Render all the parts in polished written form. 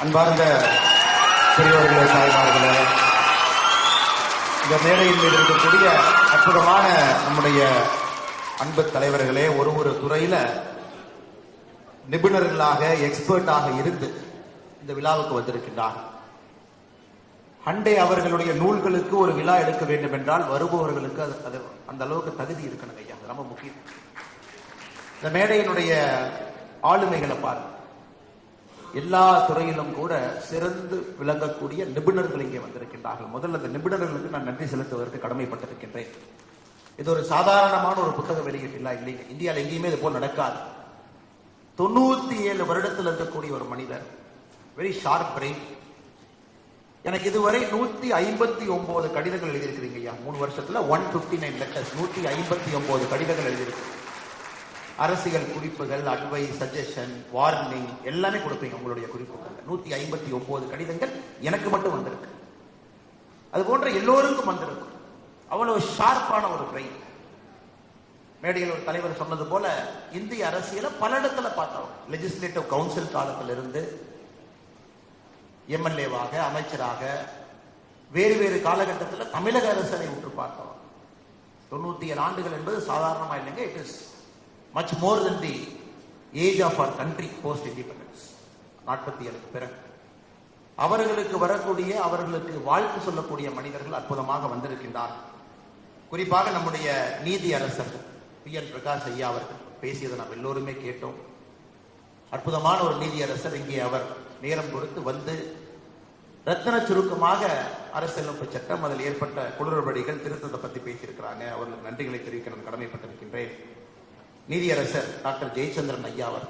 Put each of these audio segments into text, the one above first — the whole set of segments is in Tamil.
அன்பார்ந்த பெரியோர்களே, தாய்மார்களே, இந்த மேடையில் இருக்கக்கூடிய அற்புதமான நம்முடைய அன்பு தலைவர்களே, ஒரு துறையில நிபுணர்களாக எக்ஸ்பர்ட்டாக இருந்து இந்த விழாவுக்கு வந்திருக்கின்றார். ஹண்டே அவர்களுடைய நூல்களுக்கு ஒரு விழா எடுக்க வேண்டும் என்றால் வருபவர்களுக்கு அது அந்த அளவுக்கு தகுதி இருக்கணும் ஐயா. அது ரொம்ப முக்கியம். இந்த மேடையினுடைய ஆளுமைகளை பாருங்க. எல்லா துறையிலும் கூட சிறந்து விளங்கக்கூடிய நிபுணர்கள் இங்கே வந்திருக்கின்றார்கள். முதல்ல அந்த நிபுணர்களுக்கு நான் நன்றி செலுத்துவதற்கு கடமைப்பட்டிருக்கின்றேன். இது ஒரு சாதாரணமான ஒரு புத்தக வெளியீட்டு இல்லைங்க. இந்தியாவில் எங்கேயுமே இது போல் நடக்காது. 97 வருடத்தில் இருக்கக்கூடிய ஒரு மனிதர், வெரி ஷார்ப் பிரெயின். எனக்கு இதுவரை 159 கடிதங்கள் எழுதியிருக்கிறீங்க ஐயா. 3 வருஷத்துல 159 லெட்டர்ஸ், 159 கடிதங்கள் எழுதியிருக்கு. அரசியல் குறிப்புகள், அட்வைஸ், சஜஷன், வார்னிங் எல்லாமே கொடுப்பீங்க உங்களுடைய குறிப்புகள். 159 கடிதங்கள் எனக்கு மட்டும் வந்திருக்கு. அது போன்ற எல்லோருக்கும் வந்திருக்கும். அவ்வளவு ஷார்ப்பான ஒரு பிரெயின். மேடையில் ஒரு தலைவர் சொன்னது போல இந்திய அரசியல பல இடத்துல பார்த்தோம். லெஜிஸ்லேட்டிவ் கவுன்சில் காலத்திலிருந்து எம்எல்ஏவாக, அமைச்சராக, வேறு காலகட்டத்தில் தமிழக அரசரை உற்று பார்த்தோம். 97 ஆண்டுகள் என்பது சாதாரணமா இல்லைங்க. It is much more than the age of our country post independence. 47 பிறகு அவர்களுக்கு வரக்கூடிய, அவர்களுக்கு வாழ்த்து சொல்லக்கூடிய மனிதர்கள் அற்புதமாக வந்திருக்கின்றார். குறிப்பாக நம்முடைய நீதி அரசர் PN பிரகாஷ் ஐயா அவர்கள் பேசியதை நாம் எல்லோருமே கேட்டோம். அற்புதமான ஒரு நீதி அரசர். இங்கே அவர் நேரம் கொடுத்து வந்து ரத்தன சுருக்கமாக அரசியலமைப்பு சட்டம், அதில் ஏற்பட்ட குளறுபடிகள், திருத்தத்தை பற்றி பேசியிருக்கிறாங்க. அவர்களுக்கு நன்றிகளை தெரிவிக்க நான் கடமைப்பட்டிருக்கின்றேன். நீதியரசர் டாக்டர் ஜெயச்சந்திரன் ஐயா அவர்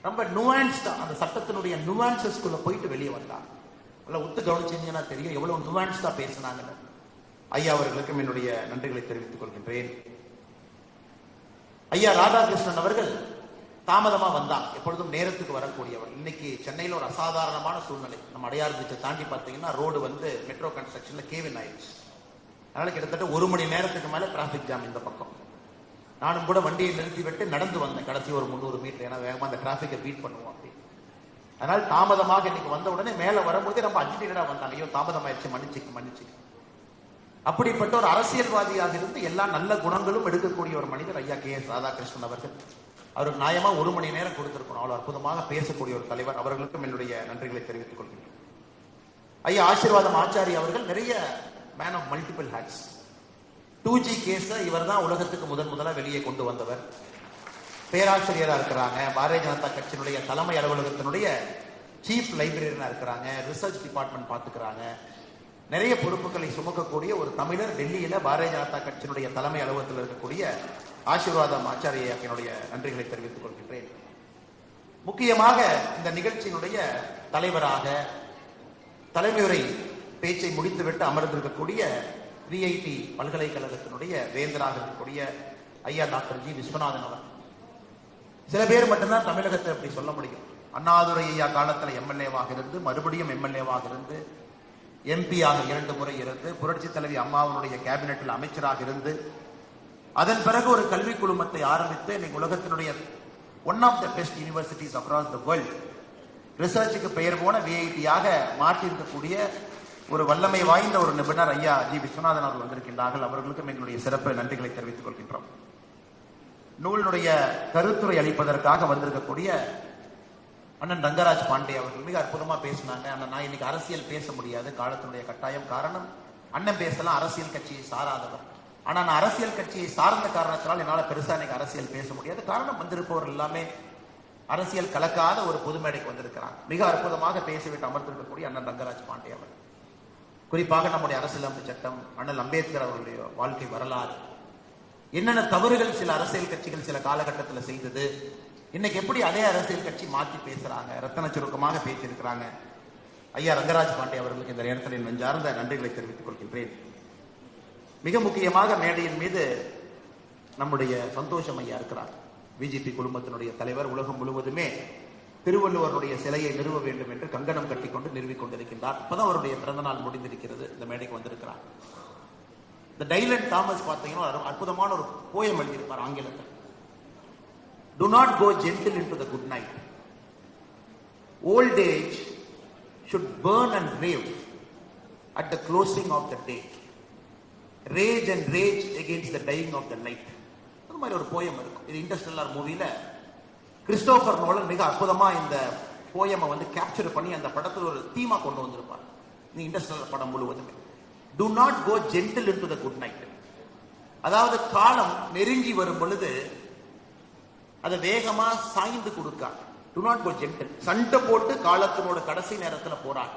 ரொம்ப நுவான்ஸ்டா அந்த சட்டத்தினுடைய நுவான்சஸ்குள்ள போயிட்டு வெளியே வந்தார். நல்லா ஒத்து கவனிச்சீங்கன்னா தெரியும் எவ்வளவு நுவான்ஸ்டா பேசினாங்க. ஐயா அவர்களுக்கும் என்னுடைய நன்றிகளை தெரிவித்துக் கொள்கின்றேன். ஐயா ராதாகிருஷ்ணன் அவர்கள் தாமதமா வந்தாங்க. எப்பொழுதும் நேரத்துக்கு வரக்கூடியவர். இன்னைக்கு சென்னையில் ஒரு அசாதாரணமான சூழ்நிலை. நம்ம அடையாறு பீச்சை தாண்டி பார்த்தீங்கன்னா ரோடு மெட்ரோ கன்ஸ்ட்ரக்ஷன்ல கேவின் ஆயிடுச்சு. அதனால கிட்டத்தட்ட 1 மணி நேரத்துக்கு மேல டிராபிக் ஜாம் இந்த பக்கம். நானும் கூட வண்டியை நிறுத்தி விட்டு நடந்து வந்தேன் கடைசி ஒரு 300 மீட்டர். ஏன்னா வேகமா அந்த டிராபிக்கை பீட் பண்ணுவோம் அப்படி. அதனால தாமதமாக இன்னைக்கு வந்த உடனே மேல வரும்போது ரொம்ப அஜிடேட்டடா வந்தாங்க. ஐயோ தாமதமாயிடுச்சு, மன்னிச்சு. அப்படிப்பட்ட ஒரு அரசியல்வாதியாக இருந்து எல்லா நல்ல குணங்களும் எடுக்கக்கூடிய ஒரு மனிதர் ஐயா KS ராதாகிருஷ்ணன் அவர்கள். அவருக்கு நியாயமா 1 மணி நேரம் கொடுத்திருக்கணும். அவ்வளவு அற்புதமாக பேசக்கூடிய ஒரு தலைவர். அவர்களுக்கும் என்னுடைய நன்றிகளை தெரிவித்துக் கொள்கின்றேன். ஐயா ஆசீர்வாதம் ஆச்சாரி அவர்கள் நிறைய man of multiple hats. 2G case இவர் தான் உலகத்துக்கு முதலா வெளியே கொண்டு வந்தவர். பேராசிரியரா இருக்கிறாங்க. பாரதிய ஜனதா கட்சியினுடைய தலைமை அலுவலகத்தினுடைய சீஃப் லைப்ரரியனா இருக்கிறாங்க. ரிசர்ச் டிபார்ட்மெண்ட் பாத்துக்கிறாங்க. நிறைய பொறுப்புகளை சுமக்கக்கூடிய ஒரு தமிழர். டெல்லியில பாரதிய ஜனதா கட்சியினுடைய தலைமை அலுவலகத்தில் இருக்கக்கூடிய ஆசீர்வாதம் ஆச்சாரிய என்னுடைய நன்றிகளை தெரிவித்துக் கொள்கின்றேன். முக்கியமாக இந்த நிகழ்ச்சியினுடைய தலைவராக தலைமையுரை பேச்சை முடித்துவிட்டு அமர்ந்திருக்கக்கூடிய VIT பல்கலைக்கழகத்தினுடைய வேந்தராக இருக்கக்கூடிய ஐயா டாக்டர் G விஸ்வநாதன் அவர். சில பேர் மட்டும்தான் தமிழகத்தை அப்படி சொல்ல முடியும். அண்ணாதுரை ஐயா காலத்தில் MLA-வாக இருந்து, மறுபடியும் MLA-வாக இருந்து, MP-யாக 2 முறை இருந்து, புரட்சி தலைவி அம்மாவுடைய கேபினெட்டில் அமைச்சராக இருந்து, அதன் பிறகு ஒரு கல்வி குழுமத்தை ஆரம்பித்து இன்னைக்கு உலகத்தினுடைய one of the best universities across the world ரிசர்ச்சுக்கு பெயர் போன VIT-யாக மாற்றியிருக்கக்கூடிய ஒரு வல்லமை வாய்ந்த ஒரு நிபுணர் ஐயா G விஸ்வநாதன் அவர்கள் வந்திருக்கின்றார்கள். அவர்களுக்கும் எங்களுடைய சிறப்பு நன்றிகளை தெரிவித்துக் கொள்கின்றோம். நூலினுடைய கருத்துரை அளிப்பதற்காக வந்திருக்கக்கூடிய அண்ணன் ரங்கராஜ் பாண்டே அவர்கள் மிக அற்புதமா பேசினாங்க. அண்ணன் நான் இன்னைக்கு அரசியல் பேச முடியாது, காலத்தினுடைய கட்டாயம். காரணம், அண்ணன் பேசலாம், அரசியல் கட்சியை சாராதவர். ஆனா நான் அரசியல் கட்சியை சார்ந்த காரணத்தினால் என்னால பெருசா இன்னைக்கு அரசியல் பேச முடியாது. காரணம், வந்திருப்பவர் எல்லாமே அரசியல் கலக்காத ஒரு பொது மேடைக்கு வந்திருக்கிறார். மிக அற்புதமாக பேசிவிட்டு அமர்ந்திருக்கக்கூடிய அண்ணன் ரங்கராஜ் பாண்டே அவர் குறிப்பாக நம்முடைய அரசியலமைப்பு சட்டம், அண்ணல் அம்பேத்கர் அவர்களுடைய வாழ்க்கை வரலாறு, என்னென்ன தவறுகள் சில அரசியல் கட்சிகள் சில காலகட்டத்தில் செய்தது, இன்னைக்கு எப்படி அதே அரசியல் கட்சி மாற்றி பேசுறாங்க, ரத்தன சுருக்கமாக பேசியிருக்கிறாங்க. ஐயா ரங்கராஜ் பாண்டே அவர்களுக்கு இந்த நேரத்தில் நெஞ்சார்ந்த நன்றிகளை தெரிவித்துக் கொள்கின்றேன். மிக முக்கியமாக மேடையின் மீது நம்முடைய சந்தோஷம் ஐயா இருக்கிறார். பிஜேபி குழுமத்தினுடைய தலைவர். உலகம் முழுவதுமே திருவள்ளுவருடைய சிலையை நிறுவ வேண்டும் என்று கங்கணம் கட்டிக்கொண்டு நிறுவிக் கொண்டிருக்கின்றார். இப்பதான் அவருடைய பிறந்த நாள் முடிந்திருக்கிறது. இந்த மேடைக்கு வந்திருக்கிறார். இந்த டைலன் தாமஸ் பார்த்தீங்கன்னா அற்புதமான ஒரு போயம் எழுதியிருப்பார் ஆங்கிலத்தில். Do not go gentle into the good night. Old age should burn and rave at the closing of the day. Rage and rage against the dying of the light. அது மாதிரி ஒரு போயம் இருக்கும். இது இன்டர்ஸ்டெல்லார் மூவில கிறிஸ்டோபர் நோலன் மிக அற்புதமா இந்த போயமை வந்து கேப்சர் பண்ணி அந்த படத்தில் ஒரு தீமா கொண்டு வந்திருப்பார். இந்த இன்டர்ஸ்டெல்லார் படம் முழுவதுமே do not go gentle into the good night. அதாவது காலம் நெருங்கி வரும் பொழுது அதை வேகமா சாய்ந்து கொடுக்க. do not go gentle. சண்டை போட்டு காலத்தினோட கடைசி நேரத்தில் போறாங்க.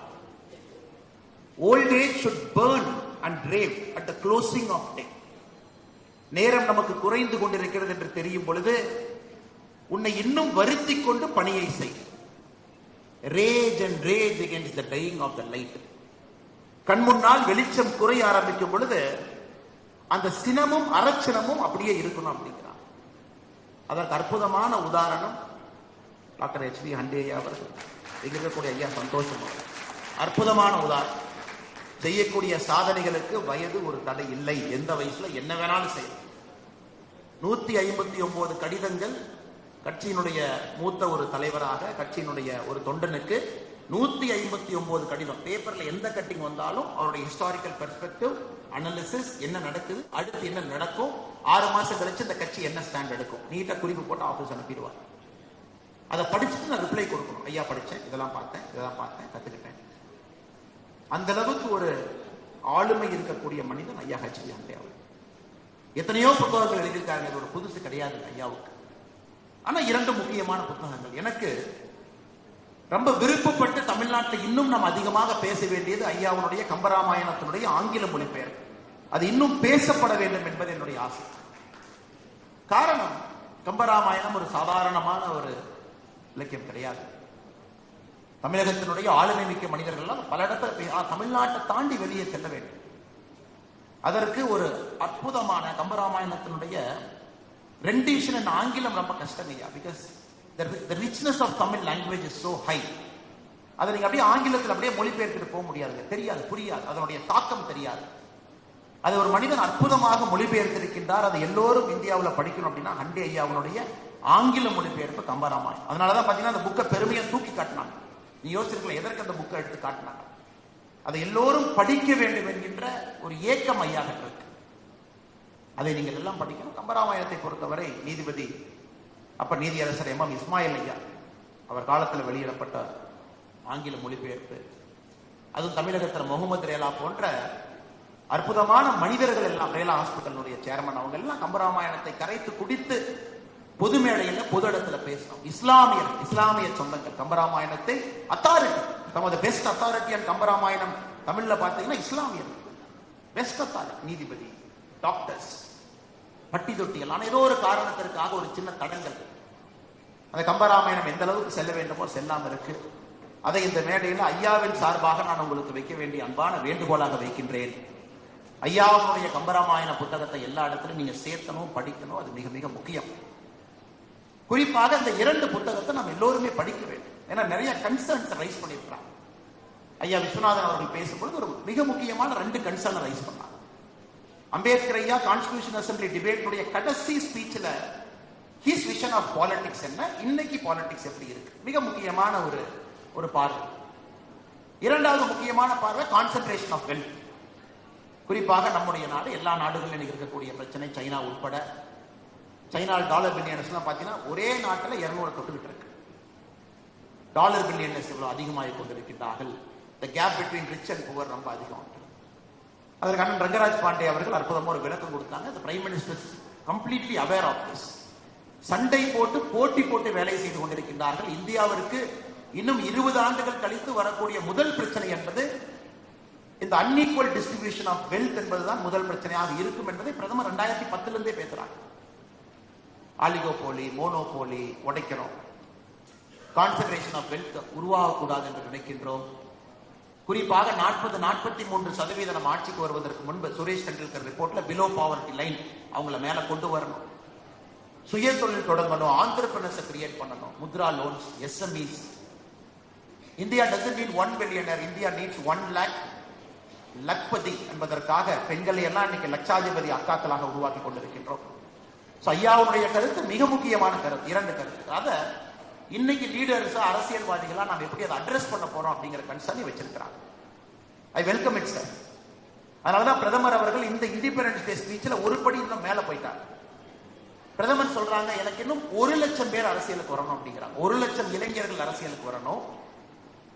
old age should burn and rave at the closing of day. நேரம் நமக்கு குறைந்து கொண்டிருக்கிறது என்று தெரியும் பொழுது உன்னை இன்னும் வருத்தி கொண்டு பணியை செய். rage and rage against the dying of the light. கண் முன்னால் வெளிச்சம் குறைய ஆரம்பிக்கும் பொழுது அந்த சினமும் அரட்சணமும் அப்படியே இருக்கணும் அப்படிங்கிறார். அதற்கு அற்புதமான உதாரணம் டாக்டர் H.V. ஹண்டே அவர்கள், இருக்கக்கூடிய ஐயா சந்தோஷம், அற்புதமான உதாரணம். செய்யக்கூடிய சாதனைகளுக்கு வயது ஒரு தடை இல்லை. எந்த வயசுல என்ன வேணாலும் செய்ய. 159 கடிதங்கள் கட்சியினுடைய மூத்த ஒரு தலைவராக, கட்சியினுடைய ஒரு தொண்டனுக்கு 159 கடிதம். பேப்பர்ல எந்த கட்டிங் வந்தாலும் அவருடைய ஹிஸ்டாரிக்கல் பெர்ஸ்பெக்டிவ் அனாலிசிஸ், என்ன நடக்குது, அடுத்து என்ன நடக்கும், 6 மாசம் கழிச்சு இந்த கட்சி என்ன ஸ்டாண்ட் எடுக்கும், நீட்டா குறிப்பு போட்டு ஆபீஸ் அனுப்பிடுவார். அதை படிச்சுட்டு நான் ரிப்ளை கொடுக்கணும். ஐயா படிச்சேன், இதெல்லாம் பார்த்தேன், கத்துக்கிட்டேன். அந்த அளவுக்கு ஒரு ஆளுமை இருக்கக்கூடிய மனிதன் ஐயா H.V. ஹண்டே அவர். எத்தனையோ புத்தகங்கள் எழுதியிருக்காங்க, இது ஒரு புதுசு கிடையாது ஐயாவுக்கு. ஆனா 2 முக்கியமான புத்தகங்கள் எனக்கு ரொம்ப விருப்பப்பட்டு தமிழ்நாட்டில் இன்னும் நாம் அதிகமாக பேச வேண்டியது ஐயாவுடைய கம்பராமாயணத்தினுடைய ஆங்கில மொழிபெயர்ப்பு. அது இன்னும் பேசப்பட வேண்டும் என்பது என்னுடைய ஆசை. காரணம், கம்பராமாயணம் ஒரு சாதாரணமான ஒரு இலக்கியம் கிடையாது. தமிழகத்தினுடைய ஆளுமை மிக்க மனிதர்கள் பல இடத்துல தமிழ்நாட்டை தாண்டி வெளியே செல்ல வேண்டும். அதற்கு ஒரு அற்புதமான கம்பராமாயணத்தினுடைய ரெண்டிஷன் in ஆங்கிலம் ரொம்ப கஷ்டம் ஐயா. Because the richness of Tamil language is so high. அதை நீங்க அப்படியே ஆங்கிலத்தில் அப்படியே மொழிபெயர்த்துட்டு போக முடியாது, தெரியாது, புரியாது, அதனுடைய தாக்கம் தெரியாது. அதை ஒரு மனிதன் அற்புதமாக மொழிபெயர்த்திருக்கின்றார். அதை எல்லோரும் இந்தியாவில் படிக்கணும் அப்படின்னா ஹண்டே ஐயாவுடைய ஆங்கில மொழிபெயர்ப்பு கம்பராமாயணம். அதனாலதான் பாத்தீங்கன்னா அந்த புக்கை பெருமையை தூக்கி காட்டினாங்க. நீ யோசிச்சிருக்கல எதற்கு அந்த புக்கை எடுத்து காட்டினாங்க. அதை எல்லோரும் படிக்க வேண்டும் என்கின்ற ஒரு ஏக்கம் ஐயா இருக்கு. அதை நீங்கள் எல்லாம் படிக்கணும். கம்பராமாயணத்தை பொறுத்தவரை நீதிபதி அப்ப நீதியரசர் M.M. இஸ்மாயில் ஐயா அவர் காலத்தில் வெளியிடப்பட்ட ஆங்கில மொழிபெயர்ப்பு, அதுவும் தமிழகத்தில் முகமது ரேலா போன்ற அற்புதமான மனிதர்கள் எல்லாம், ரேலா ஹாஸ்பிட்டலுடைய சேர்மன், அவங்க எல்லாம் கம்பராமாயணத்தை கரைத்து குடித்து பொது மேடையில் பொது இடத்துல பேசணும். இஸ்லாமிய சொந்தங்கள் கம்பராமாயணத்தை அத்தாரிட்டி, தமது பெஸ்ட் அத்தாரிட்டி அண்ட் கம்பராமாயணம் தமிழ்ல பார்த்தீங்கன்னா இஸ்லாமியர் பெஸ்ட் அத்தாரிட்டி, நீதிபதி, டாக்டர்ஸ், பட்டி தொட்டிகள். ஆனால் ஏதோ ஒரு காரணத்திற்காக ஒரு சின்ன தடங்கள். அந்த கம்பராமாயணம் எந்த அளவுக்கு செல்ல வேண்டுமோ செல்லாம இருக்கு. அதை இந்த மேடையில் ஐயாவின் சார்பாக நான் உங்களுக்கு வைக்க வேண்டிய அன்பான வேண்டுகோளாக வைக்கின்றேன். ஐயாவுடைய கம்பராமாயண புத்தகத்தை எல்லா இடத்துலையும் நீங்க சேர்த்தணும், படிக்கணும். அது மிக மிக முக்கியம். குறிப்பாக இந்த 2 புத்தகத்தை நாம் எல்லோருமே படிக்க வேண்டும். ஏன்னா நிறைய கன்சர்ன்ஸ் ரைஸ் பண்ணியிருக்கிறாங்க. ஐயா விஸ்வநாதன் அவர்கள் பேசும்பொழுது ஒரு மிக முக்கியமான 2 கன்சர்ன் ரைஸ் பண்ணாங்க. அம்பேத்கர் ஐயா கான்ஸ்டிடியூஷன் அசம்பிளி டிபேட்டுடைய கடைசி ஸ்பீச்ல ஹிஸ் விஷன் ஆஃப் பாலிடிக்ஸ் என்ன, இன்னைக்கு பாலிடிக்ஸ் எப்படி இருக்கு, மிக முக்கியமான ஒரு பார்வை. 2வது முக்கியமான பார்வை கான்சென்ட்ரேஷன் ஆஃப் வெல்த். குறிப்பாக நம்முடைய நாடு, எல்லா நாடுகளிலும் இருக்கக்கூடிய பிரச்சனை, சைனா உட்பட. சைனா டாலர் பில்லியனர்ஸ் எல்லாம் பாத்தீங்கன்னா ஒரே நாட்டில் 200 தொட்டுக்கிட்டு இருக்கு. டாலர் பில்லியனர்ஸ் இவ்வளவு அதிகமாக கொண்டிருக்கிறார்கள். the gap between rich and poor ரொம்ப அதிகம். அதற்கு அண்ணன் ரங்கராஜ் பாண்டே அவர்கள் அற்புதமா ஒரு விளக்கம் கொடுத்தாங்க. the prime minister is completely aware of this. சண்டை போட்டு போட்டி போட்டு வேலை செய்து கொண்டிருக்கின்றார்கள். இந்தியாவிற்கு இன்னும் 20 ஆண்டுகள் கழித்து வரக்கூடிய முதல் பிரச்சனை என்பது இந்த unequal distribution of wealth என்பதுதான் முதல் பிரச்சனையாக இருக்கும் என்பதை பிரதமர் 2010 இருந்தே பேசுறாங்க. ஆலிகோபோலி, மோனோபோலி உடைக்கிறோம், கான்சென்ட்ரேஷன் ஆஃப் வெல்த் உருவாகக்கூடாது என்று நினைக்கின்றோம். குறிப்பாக 43% நம்ம ஆட்சிக்கு வருவதற்கு முன்பு சுரேஷ் டெண்டுல்கர் ரிப்போர்ட்ல பிலோ பாவர்ட்டி லைன் அவங்கள மேல கொண்டு வரணும். சுய தொழில் தொடங்கணும், ஆண்டர்பிரினர்ஸ் கிரியேட் பண்ணணும், Mudra loans, SMEs. India doesn't need 1 billionaire, India needs 1 lakh lakhpati என்பதற்காக பெண்களை எல்லாம் இன்னைக்கு லட்சாதிபதி அக்காக்களாக உருவாக்கி கொண்டிருக்கின்றோம். ஐயாவுடைய கருத்து மிக முக்கியமான கருத்து, 2 கருத்து. அதை இன்னைக்கு லீடர்ஸ் அரசியல்வாதிகளா நம்ம எப்படி அதை அட்ரஸ் பண்ண போறோம் அப்படிங்கிற கன்சர்னை வச்சிருக்கிறாங்க. I welcome it sir. அதனாலதான் பிரதமர் அவர்கள் இந்த இண்டிபெண்டன்ஸ் டே ஸ்பீச்ல ஒரு படி இன்னும் மேல போயிட்டார். பிரதமர் சொல்றாங்க, எனக்கு இன்னும் 1,00,000 பேர் அரசியலுக்கு வரணும் அப்படிங்கிறாங்க. 1,00,000 இளைஞர்கள் அரசியலுக்கு வரணும்.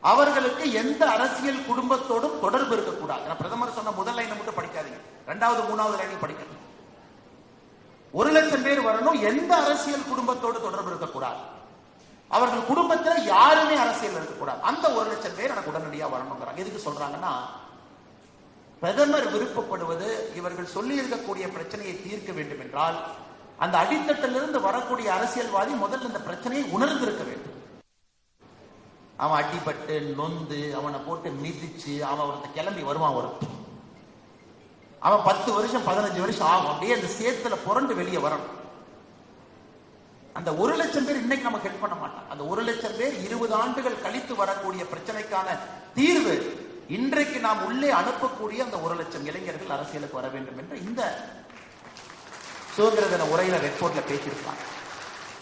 அவர்களுக்கு எந்த அரசியல் குடும்பத்தோடும் தொடர்பு இருக்கக்கூடாது. பிரதமர் சொன்ன முதல் லைனை மட்டும் படிக்காதீங்க, 2வது 3வது லைனையும் படிக்கணும். 1,00,000 பேர் வரணும், எந்த அரசியல் குடும்பத்தோடு தொடர்பு இருக்கக்கூடாது, அவர்கள் குடும்பத்தில் யாருமே அரசியல் இருக்கக்கூடாது. அந்த 1,00,000 பேர் எனக்கு உடனடியாக வரணுங்கிறாங்க. எதுக்கு சொல்றாங்கன்னா, பிரதமர் விருப்பப்படுவது இவர்கள் சொல்லி இருக்கக்கூடிய பிரச்சனையை தீர்க்க வேண்டும் என்றால் அந்த அடித்தட்டிலிருந்து வரக்கூடிய அரசியல்வாதி முதல்ல இந்த பிரச்சனையை உணர்ந்திருக்க வேண்டும். அவன் அடிபட்டு நொந்து அவனை போட்டு மிதிச்சு அவன் கிளம்பி வருவான். அவன் 10 வருஷம் 15 வருஷம் ஆகும், அப்படியே அந்த சேத்துல புரண்டு வெளியே வரணும். அந்த 1,00,000 பேர் இன்னைக்கு நமக்கு ஹெல்ப் பண்ண மாட்டான். அந்த 1,00,000 பேர் 20 ஆண்டுகள் கழித்து வரக்கூடிய பிரச்சனைக்கான தீர்வு இன்றைக்கு நாம் உள்ளே அனுப்பக்கூடிய அந்த 1,00,000 இளைஞர்கள் அரசியலுக்கு வர வேண்டும் என்று இந்த சுதந்திர தின உரையில ரெட்போர்ட்ல பேசியிருப்பாங்க.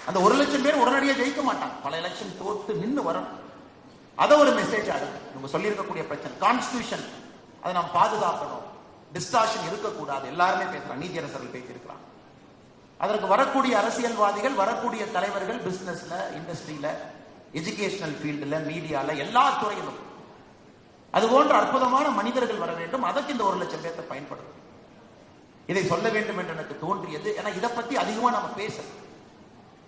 அந்த 1,00,000 பேர் உடனடியாக ஜெயிக்க மாட்டாங்க, பல எலெக்ஷன் தோத்து நின்று வரணும். அதை ஒரு மெசேஜ் ஆகுது. இவங்க சொல்லியிருக்கக்கூடிய பிரச்சனை கான்ஸ்டிடியூஷன், அதை நாம் பாதுகாக்கணும், டிஸ்டார்ஷன் இருக்கக்கூடாது. எல்லாருமே பேசுறாங்க, நீதியரசர்கள் பேசியிருக்கிறாங்க. அதற்கு வரக்கூடிய அரசியல்வாதிகள், வரக்கூடிய தலைவர்கள் பிசினஸ்ல, இண்டஸ்ட்ரியில, எஜுகேஷனல் ஃபீல்டுல, மீடியால, எல்லா துறையிலும் அது போன்ற அற்புதமான மனிதர்கள் வர வேண்டும். அதற்கு இந்த 1,00,000 பேர்த்தை பயன்படுத்தும். இதை சொல்ல வேண்டும் என்று எனக்கு தோன்றியது. ஏன்னா இதை பத்தி அதிகமா நம்ம பேசணும்.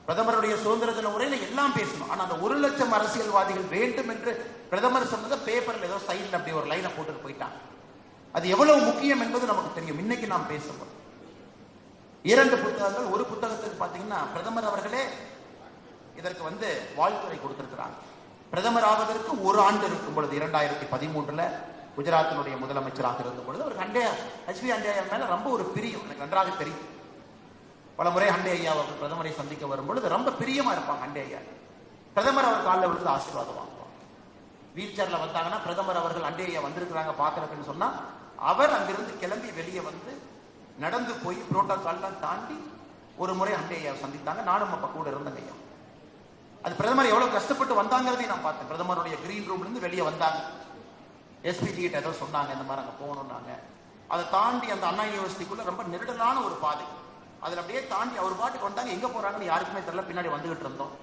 பிரதமருடைய சுதந்திர தின உரையில எல்லாம் பேசணும். ஆனா அந்த 1,00,000 அரசியல்வாதிகள் வேண்டும் என்று பிரதமர் சொன்னதை பேப்பர்ல ஏதோ சைட்ல அப்படி ஒரு லைனை போட்டுட்டு போயிட்டாங்க. அது எவ்வளவு முக்கியம் என்பது நமக்கு தெரியும். இன்னைக்கு நாம் பேசணும். 2 புத்தகங்கள். ஒரு புத்தகத்துக்கு பாத்தீங்கன்னா பிரதமர் அவர்களே இதற்கு வாழ்த்துறை கொடுத்திருக்கிறாங்க. பிரதமர் ஆவதற்கு 1 ஆண்டு இருக்கும் பொழுது 2013 குஜராத்தினுடைய முதலமைச்சராக இருந்த பொழுது ஒரு ஹெச்பி அண்டே மேல ரொம்ப ஒரு பிரியம் எனக்கு நன்றாக தெரியும். பல முறை அண்டே ஐயா பிரதமரை சந்திக்க வரும்பொழுது ரொம்ப பிரியமா இருப்பாங்க அண்டே ஐயா. பிரதமர் அவர் காலில் விழுந்து ஆசீர்வாதம் வாங்குவாங்க. வீல் சேர்ல வந்தாங்கன்னா பிரதமர் அவர்கள் அண்டே ஐயா வந்திருக்கிறாங்க பாக்குறதுன்னு சொன்னா அவர் அங்கிருந்து கிளம்பி வெளியே நடந்து போய் புரோட்டோகால்லாம் தாண்டி ஒரு முறை அண்டே ஐயா சந்தித்தாங்க. நானும் அப்ப கூட இருந்தேன் ஐயா. அது பிரதமர் எவ்வளவு கஷ்டப்பட்டு வந்தாங்கிறதையும் நான் பார்த்தேன். பிரதமருடைய கிரீன் ரூம்ல இருந்து வெளியே வந்தாங்க. எஸ்பிஜி கிட்ட ஏதோ சொன்னாங்க, இந்த மாதிரி அங்க போகணும்னாங்க. அதை தாண்டி அந்த அண்ணா யூனிவர்சிட்டிக்குள்ள ரொம்ப நெருடலான ஒரு பாதை, அதுல அப்படியே தாண்டி அவர் பாட்டுக்கு வந்தாங்க. எங்க போறாங்கன்னு யாருக்குமே தெரியல. பின்னாடி வந்துகிட்டு இருந்தோம்.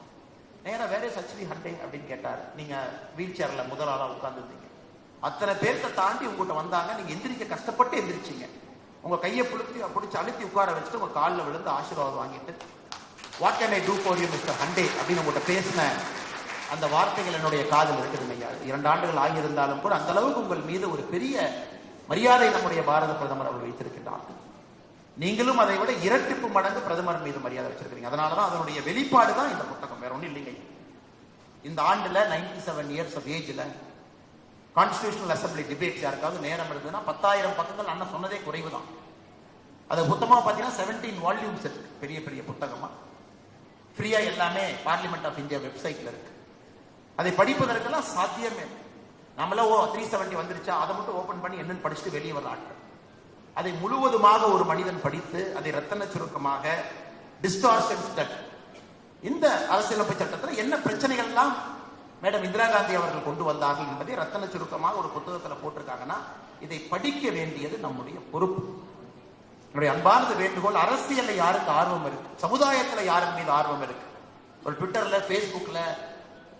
நேரம் வேற ஹெச்பி ஹண்டே அப்படின்னு கேட்டாரு. நீங்க வீல் சேர்ல முதல் ஆளா உட்கார்ந்துருந்தீங்க. அத்தனை பேர்த்த தாண்டி உங்ககிட்ட வந்தாங்க. நீங்க எந்திரிக்க கஷ்டப்பட்டு எந்திரிச்சிங்க. உங்க கையை பிடிச்சி அழுத்தி உட்கார வச்சுட்டு உங்க காலில் விழுந்து ஆசீர்வாதம் வாங்கிட்டு what can I do for you mister Hande அப்படின்னு உங்கள்கிட்ட பேசின அந்த வார்த்தைகள் என்னுடைய காதில் இருக்குது ஐயா. 2 ஆண்டுகள் ஆகியிருந்தாலும் கூட அந்த அளவுக்கு உங்கள் மீது ஒரு பெரிய மரியாதை நம்முடைய பாரத பிரதமர் அவர் வைத்திருக்கிறார். நீங்களும் அதை விட இரட்டிப்பு மடங்கு பிரதமர் மீது மரியாதை வச்சிருக்கீங்க. அதனாலதான் அதனுடைய வெளிப்பாடு தான் இந்த புத்தகம், வேற ஒன்றும் இல்லைங்க. இந்த ஆண்டுல 97 இயர்ஸ் ஆஃப் ஏஜ்ல கான்ஸ்டிடியூஷனல் அசம்பிளி டிபேட்ஸ் யாருக்காவது நேரம் இருந்ததுன்னா 10,000 பக்கங்கள் அண்ணன் சொன்னதே குறைவுதான். அது புத்தகமா பாத்தீங்கன்னா 17 வால்யூம்ஸ் இருக்கு, பெரிய பெரிய புத்தகமா. ஃப்ரீயா எல்லாமே பார்லிமெண்ட் ஆஃப் இந்தியா வெப்சைட்ல இருக்கு. அதை படிப்பதற்கெல்லாம் சாத்தியமே. நம்மள 370 வந்துருச்சா அதை மட்டும் ஓபன் பண்ணி என்னன்னு படிச்சுட்டு வெளியே வர ஆட்கள். அதை முழுவதுமாக ஒரு மனிதன் படித்து அதை ரத்தன சுருக்கமாக டிஸ்டார்ஷன்ஸ் தட் இந்த அரசியலமைப்பு சட்டத்தில் என்ன பிரச்சனைகள் எல்லாம் மேடம் இந்திரா காந்தி அவர்கள் கொண்டு வந்தார்கள் என்பதை ரத்தன சுருக்கமாக ஒரு புத்தகத்தில் போட்டிருக்காங்கன்னா இதை படிக்க வேண்டியது நம்முடைய பொறுப்பு. என்னுடைய அன்பானது வேண்டுகோள், அரசியல்ல யாருக்கு ஆர்வம் இருக்கு, சமுதாயத்துல யாருக்கு மீது ஆர்வம் இருக்கு, ஒரு ட்விட்டர்ல பேஸ்புக்ல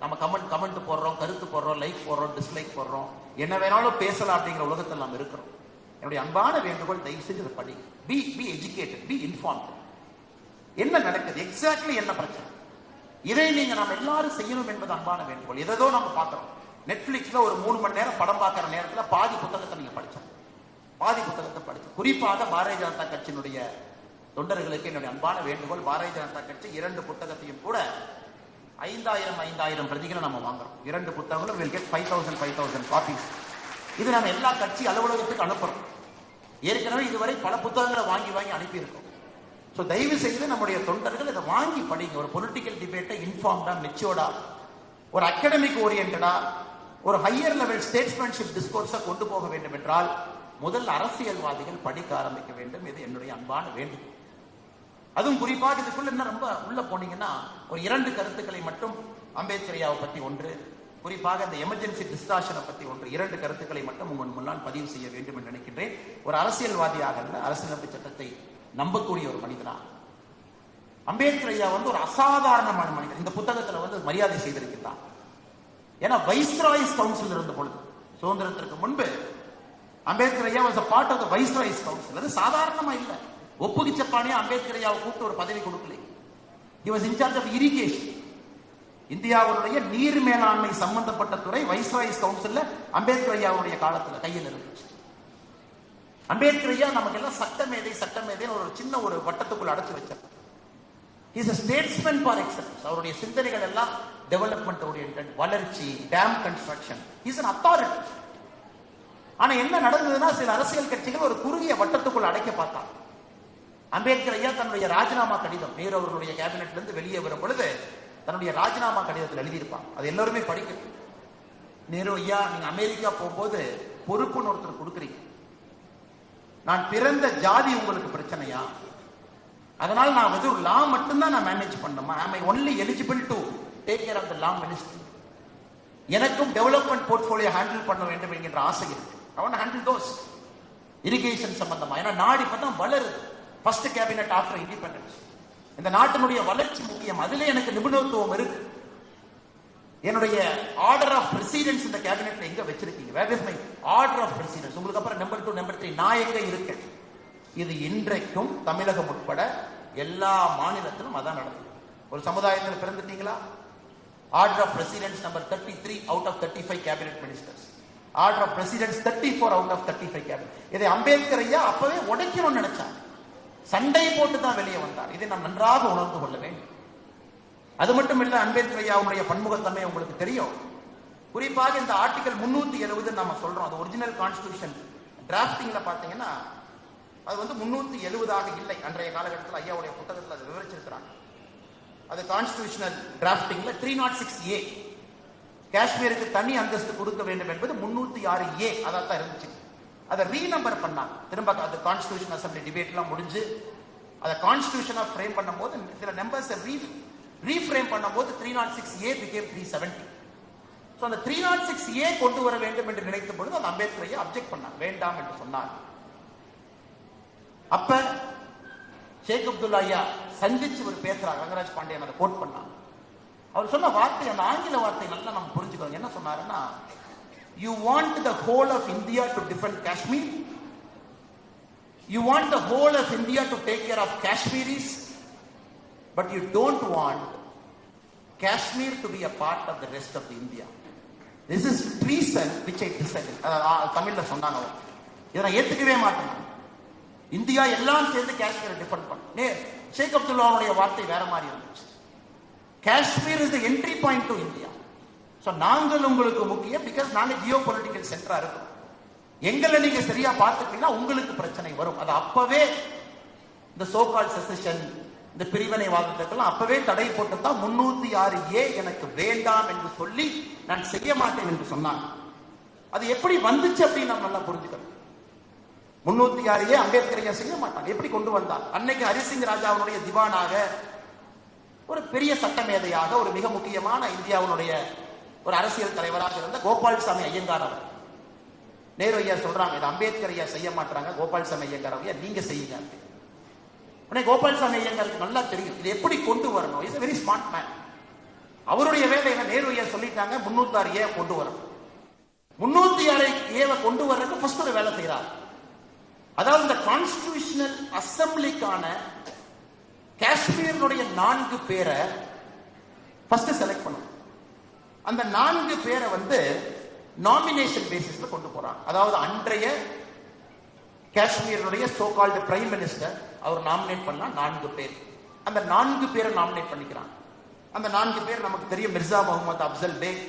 நம்ம கமெண்ட் போடுறோம், கருத்து போடுறோம், லைக் போடுறோம், டிஸ்லைக் போடுறோம், என்ன வேணாலும் பேசலாம் அப்படிங்கிற உலகத்தில் நாம் இருக்கிறோம். என்னுடைய அன்பான வேண்டுகோள், தயவு செஞ்சு படி. Be educated, be informed. என்ன நடக்குது, எக்ஸாக்ட்லி என்ன பிரச்சனை, இதை நீங்க நாம் எல்லாரும் செய்யணும் என்பது அன்பான வேண்டுகோள். எதோ நம்ம பார்க்கிறோம். நெட்ஃபிளிக்ஸ்ல ஒரு 3 மணி நேரம் படம் பார்க்கிற நேரத்தில் பாதி புத்தகத்தை நீங்க படிச்சோம், பாதி புத்தகத்தை படிச்சு. குறிப்பாக பாரதிய ஜனதா கட்சியினுடைய தொண்டர்களுக்கு என்னுடைய அன்பான வேண்டுகோள், பாரதிய ஜனதா கட்சி 2 புத்தகத்தையும் கூட 5000 பிரதிகளை நம்ம வாங்குறோம். 2 புத்தகங்களும் will get 5000 காப்பீஸ். இது நம்ம எல்லா கட்சி அலுவலகத்துக்கு அனுப்புறோம். ஏற்கனவே இதுவரை பல புத்தகங்களை வாங்கி அனுப்பியிருக்கோம். ஸோ தயவு செய்து நம்முடைய தொண்டர்கள் இதை வாங்கி படிங்க. ஒரு பொலிட்டிக்கல் டிபேட்டை இன்ஃபார்ம்டா, மெச்சூர்டா, ஒரு அகாடமிக் ஓரியன்டா, ஒரு ஹையர் லெவல் ஸ்டேட்ஸ்மேன்ஷிப் டிஸ்கோர்ஸை கொண்டு போக வேண்டும் என்றால் முதல் அரசியல்வாதிகள் படிக்க ஆரம்பிக்க வேண்டும். இது என்னுடைய அன்பான வேண்டுகோள். அதுவும் குறிப்பாக இதுக்குள்ள என்ன ரொம்ப உள்ள போனீங்கன்னா ஒரு 2 கருத்துக்களை மட்டும் அம்பேத்கர் ஐயாவை பத்தி ஒன்று, குறிப்பாக இந்த எமர்ஜென்சி டிஸ்டார்ஷனை பத்தி ஒன்று, 2 கருத்துக்களை மட்டும் உங்கள் முன்னால் பதிவு செய்ய வேண்டும் என்று நினைக்கின்றேன். ஒரு அரசியல்வாதியாக அல்ல, அரசியலமைப்பு சட்டத்தை நம்பக்கூடிய ஒரு மனிதனா அம்பேத்கர் ஐயா ஒரு அசாதாரணமான மனிதர். இந்த புத்தகத்துல மரியாதை செய்திருக்கிறார். ஏன்னா வைஸ்ராய்ஸ் கவுன்சில் இருந்த பொழுது, சுதந்திரத்திற்கு முன்பு அம்பேத்கர் ஐயா was a part of the viceroy's council. அது சாதாரணமா இல்ல. ஒப்புகிச்சப்பானியா அம்பேத்கர் ஐயாவை கூப்பிட்டு ஒரு பதவி கொடுக்கல. he was in charge of irrigation. இந்தியாவுடைய நீர் மேலாண்மை சம்பந்தப்பட்ட துறை வைஸ்ராய்ஸ் கவுன்சில்ல அம்பேத்கர் ஐயாவுடைய காலத்துல கையில் இருந்துச்சு. அம்பேத்கர் ஐயா நமக்கு எல்லாம் சட்டமேதை ஒரு சின்ன ஒரு வட்டத்துக்குள் அடைச்சு வச்சார். he is a statesman par excellence. அவருடைய சிந்தனைகள் எல்லாம் டெவலப்மெண்ட் ஓரியன்டட், வளர்ச்சி, dam construction. he is an authority. ஆனா என்ன நடந்ததுன்னா, சில அரசியல் கட்சிகள் ஒரு குறுகிய வட்டத்துக்குள் அடைக்க பார்த்தாங்க. அம்பேத்கர் ஐயா தன்னுடைய ராஜினாமா கடிதம், நேரு அவர்களுடைய கேபினெட்ல இருந்து வெளியே வரும் பொழுது தன்னுடைய ராஜினாமா கடிதத்தில் எழுதியிருப்பாங்க. அது எல்லாருமே படிக்கணும். நேரு ஐயா, நீங்க அமெரிக்கா போகும்போது பொறுப்புன்னு ஒருத்தர் கொடுக்குறீங்க. நான் பிறந்த ஜாதி உங்களுக்கு பிரச்சனையா? அதனால நான் ஒரு லா மட்டும்தான் நான் மேனேஜ் பண்ணணுமா? am I only eligible to take care of the law ministry? எனக்கும் டெவலப்மெண்ட் போர்ட்ஃபோலியோ ஹேண்டில் பண்ண வேண்டும் என்கின்ற ஆசை இருக்கு. I want to handle those irrigation சம்பந்தமா. ஏன்னா நாடு இப்பதான் வளருது. First cabinet after independence. இந்த நாட்டினுடைய வளர்ச்சி முக்கியம். அதுல எனக்கு நிபுணத்துவம் இருக்கு. என்னுடைய ஆர்டர் ஆஃப் பிரசிடென்ஸ் இந்த கேபினெட்ல எங்க வச்சிருக்கீங்க? Where is my order of precedence? உங்களுக்கு அப்புறம் நம்பர் 2 நம்பர் 3 நான் எங்க இருக்கேன்? இது இன்றைக்கும் தமிழகம் உட்பட எல்லா மாநிலத்திலும் அதான் நடக்குது. ஒரு சமுதாயத்தில் பிறந்துட்டீங்களா, order of precedence number 33 out of 35 cabinet ministers, order of precedence 34 out of 35 cabinet. இதை அம்பேத்கர் ஐயா அப்பவே உடைக்கணும்னு நினைச்சாங்க. சண்டை போட்டு தான் வெளியே வந்தார். இதை நாம் நன்றாக உணர்ந்து கொள்ள வேண்டும். அது மட்டும் இல்ல, அம்பேத்கர் ஐயாவுடைய பன்முகத்தன்மை உங்களுக்கு தெரியும். குறிப்பாக இந்த ஆர்டிகல் 370 நம்ம சொல்றோம். அது ஒரிஜினல் கான்ஸ்டிடியூஷன் டிராஃப்டிங்ல பாத்தீங்கன்னா அது 370 இல்லை. அன்றைய காலகட்டத்தில் ஐயாவுடைய புத்தகத்தில் அதை விவரிச்சிருக்கிறாங்க. அது கான்ஸ்டிடியூஷனல் டிராஃப்டிங்ல 306A, காஷ்மீருக்கு தனி அந்தஸ்து கொடுக்க வேண்டும் என்பது 306A அதான் இருந்துச்சு. அதை ரீநம்பர் பண்ணாங்க. திரும்ப அது கான்ஸ்டிடியூஷன் அசம்பிளி டிபேட் எல்லாம் முடிஞ்சு அதை கான்ஸ்டிடியூஷனா ஃப்ரேம் பண்ணும்போது சில நம்பர்ஸ் ரீஃப்ரேம் பண்ணும்போது 306A became 370. ஸோ அந்த 306A கொண்டு வர வேண்டும் என்று நினைத்த பொழுது அந்த அம்பேத்கர் ஐயா அப்ஜெக்ட் பண்ணாங்க, வேண்டாம் என்று சொன்னார். அப்ப ஷேக் அப்துல்லா ஐயா சந்திச்சு ஒரு பேசுறாங்க. ரங்கராஜ் பாண்டியன் அதை கோட் பண்ணாங்க. அவர் சொன்ன வார்த்தை, அந்த ஆங்கில வார்த்தை நல்லா நம்ம புரிஞ்சுக்கணும். என்ன சொன்னாருன்னா, you want the whole of India to defend Kashmir, you want the whole of India to take care of Kashmiris, but you don't want Kashmir to be a part of the rest of the India. This is treason which I disagree. தமிழ்ல சொன்னாங்க. இதை நான் ஏத்துக்கவே மாட்டேன். இந்தியா எல்லாம் சேர்ந்து காஷ்மீரை டிஃபெண்ட் பண்ணு. ஷேக் அப்துல்லாவுடைய வார்த்தை வேற மாதிரி இருந்துச்சு. Kashmir is the entry point to India. So நாங்கள் உங்களுக்கு முக்கியம், பிகாஸ் நாங்க ஜியோ பொலிட்டிக்கல் சென்டரா இருக்கோம். எங்களை நீங்க சரியா பார்த்துட்டீங்கன்னா உங்களுக்கு பிரச்சனை வரும். அது அப்பவே இந்த சோகால் செசஷன், இந்த பிரிவினைவாதத்துக்கெல்லாம் அப்பவே தடை போட்டு தான் 306A எனக்கு வேண்டாம் என்று சொல்லி நான் செய்ய மாட்டேன் என்று சொன்னாங்க. அது எப்படி வந்துச்சு அப்படின்னு நம்ம நல்லா புரிஞ்சுக்கணும். 306A அம்பேத்கர் ஐயா செய்ய மாட்டாங்க. எப்படி கொண்டு வந்தார்? அன்னைக்கு ஹரிசிங் ராஜாவுடைய திவானாக, ஒரு பெரிய சட்டமேதையாக, ஒரு மிக முக்கியமான இந்தியாவுடைய ஒரு அரசியல் தலைவராக இருந்த கோபால்சாமி ஐயங்கார் அவர். நேரு ஐயா சொல்றாங்க, இது அம்பேத்கர் ஐயா செய்ய மாட்டாங்க, கோபால்சாமி ஐயங்கார் ஐயா நீங்க செய்யுங்க. உடனே கோபால்சாமி ஐயங்காருக்கு நல்லா தெரியும் இது எப்படி கொண்டு வரணும். Is very smart man. அவருடைய வேலை என்ன? நேரு ஐயா சொல்லிட்டாங்க 306A கொண்டு வரணும். 306A கொண்டு வர்றதுக்கு ஃபர்ஸ்ட் ஒரு வேலை செய்யறாரு. அதாவது இந்த கான்ஸ்டிடியூஷனல் அசம்பிளிக்கான காஷ்மீருடைய 4 பேரை ஃபர்ஸ்ட் செலக்ட் பண்ணும். அந்த 4 பேரை நாமினேஷன் பேசிஸ்ல கொண்டு போறாங்க. அதாவது அன்றைய காஷ்மீருடைய சோகால்டு பிரைம் மினிஸ்டர் அவர் நாமினேட் பண்ணா 4 பேர். அந்த 4 பேரை நாமினேட் பண்ணிக்கிறாங்க. அந்த 4 பேர் நமக்கு தெரியும். மிர்சா முகமது அப்சல் பேக்,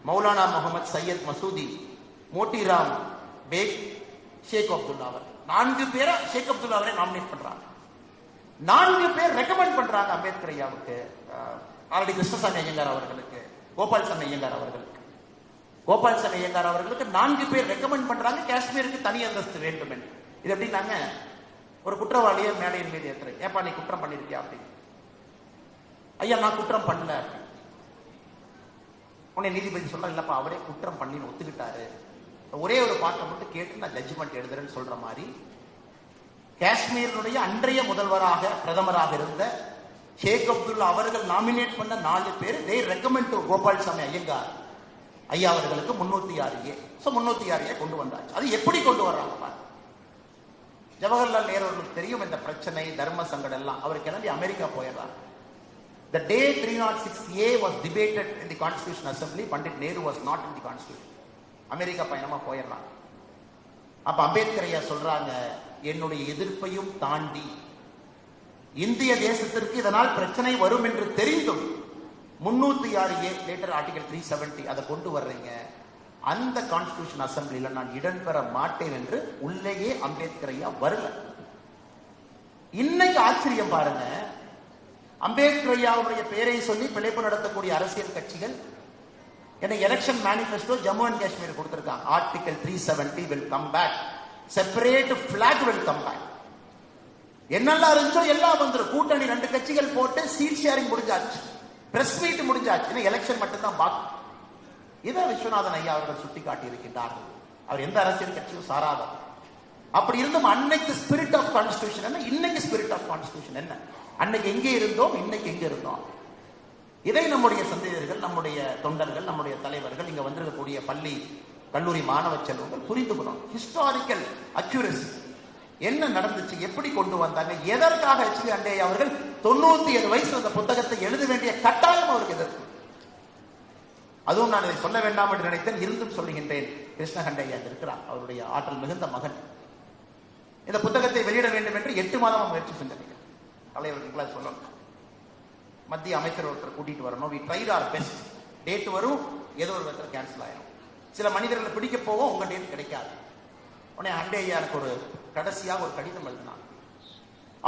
மௌலானா முகமது சையத் மசூதி, மோட்டிராம் பேக், ஷேக் அப்துல்லா. 4 பேரை ஷேக் அப்துல்லா அவரை நாமினேட் பண்றாங்க. 4 பேர் ரெக்கமெண்ட் பண்றாங்க அம்பேத்கர் ஐயாவுக்கு, ஆல்ரெடி கிருஷ்ணசாமி ஐயங்கார் அவர்களுக்கு, கோபால்சாமி ஐயங்கார் அவர்களுக்கு. கோபால்சாமி ஐயங்கார் அவர்களுக்கு 4 பேர் ரெக்கமெண்ட் பண்றாங்க காஷ்மீருக்கு தனி அந்தஸ்து வேண்டும் என்று. இது எப்படின்னாங்க, ஒரு குற்றவாளியை மேடையின் மீது ஏத்துற, ஏப்பா நீ குற்றம் பண்ணிருக்கியா அப்படின்னு. ஐயா நான் குற்றம் பண்ணல. உடனே நீதிபதி சொல்ற, இல்லப்பா அவரே குற்றம் பண்ணி ஒத்துக்கிட்டாரு, ஒரே ஒரு பாட்டை மட்டும் கேட்டு நான் ஜட்ஜ்மெண்ட் எழுதுறேன்னு சொல்ற மாதிரி காஷ்மீரினுடைய அன்றைய முதல்வராக பிரதமராக இருந்த ஷேக் அப்துல்லா அவர்கள் நாமினேட் பண்ண 4 பேர் தே ரெக்கமெண்ட் டு கோபால்சாமி ஐயங்கார் ஐயா அவர்களுக்கு 306A. ஸோ 306A கொண்டு வந்தாச்சு. அது எப்படி கொண்டு வர்றாங்க? ஜவஹர்லால் நேரு அவர்களுக்கு தெரியும் இந்த பிரச்சனை, தர்ம சங்கடம் எல்லாம். அவர் கிளம்பி அமெரிக்கா போயிடுறார். The day 306A was debated in the Constitution Assembly, Pandit Nehru was not in the Constitution. America பயணமா போயிடுறாங்க. அப்ப அம்பேத்கர் ஐயா சொல்றாங்க, என்னுடைய எதிர்ப்பையும் தாண்டி இந்திய தேசத்திற்கு இதனால் பிரச்சனை வரும் என்று தெரிந்தும் 306A லேட்டர் ஆர்டிகல் 370 அதை கொண்டு வர்றீங்க, அந்த கான்ஸ்டிடியூஷன் அசம்பிளில நான் இடம் பெற மாட்டேன் என்று உள்ளேயே அம்பேத்கர் ஐயா வரல. இன்னைக்கு ஆச்சரியம் பாருங்க, அம்பேத்கர் ஐயாவுடைய பெயரை சொல்லி பிழைப்பு நடத்தக்கூடிய அரசியல் கட்சிகள் என்ன election manifesto Jammu and Kashmir கொடுத்திருக்காங்க. Article 370 will come back, separate flag will come back. என்னெல்லாம் இருந்துச்சோ எல்லாம் வந்துடும். கூட்டணி 2 கட்சிகள் போட்டு சீட் ஷேரிங் முடிஞ்சாச்சு, பிரஸ் மீட் முடிஞ்சாச்சு, இன்னும் எலெக்ஷன் மட்டும் தான் பாக்கி. இதை விஸ்வநாதன் ஐயா அவர்கள் சுட்டி காட்டி இருக்கின்றார்கள். அவர் எந்த அரசியல் கட்சியும் சாராதவர். அப்படி இருந்தும் அன்னைக்கு ஸ்பிரிட் ஆஃப் கான்ஸ்டிடியூஷன் என்ன, இன்னைக்கு ஸ்பிரிட் ஆஃப் கான்ஸ்டிடியூஷன் என்ன, அன்னைக்கு எங்கே இருந்தோம், இன்னைக்கு எங்க இருந்தோம். இதை நம்முடைய சந்தேகர்கள், நம்முடைய தொண்டர்கள், நம்முடைய தலைவர்கள், இங்க வந்திருக்கக்கூடிய பள்ளி கல்லூரி மாணவ செல்வங்கள் புரிந்துக்கணும். ஹிஸ்டாரிக்கல் அக்யூரசி என்ன நடந்துச்சு, எப்படி கொண்டு வந்தாங்க, எதற்காக HV அண்டே அவர்கள் 97 வயசு அந்த புத்தகத்தை எழுத வேண்டிய கட்டாயம் அவருக்கு எதற்கு. அதுவும் நான் இதை சொல்ல வேண்டாம் என்று நினைத்தேன், இருந்தும் சொல்லுகின்றேன். கிருஷ்ணகண்டையா இருக்கிறார், அவருடைய ஆற்றல் மிகுந்த மகன். இந்த புத்தகத்தை வெளியிட வேண்டும் என்று 8 மாதம் முயற்சி செஞ்சாங்க. தலைவர்களுக்கு சொல்லணும், மத்திய அமைச்சர் ஒருத்தர் கூட்டிட்டு வரணும். we tried our best. Date வரும், ஏதோ ஒரு விதத்தில் கேன்சல் ஆயிடும். சில மனிதர்களை பிடிக்க போவோம், உங்க டேட் கிடைக்காது. உடனே அண்டே ஐயா எனக்கு ஒரு கடைசியாக ஒரு கடிதம் எழுதினார்.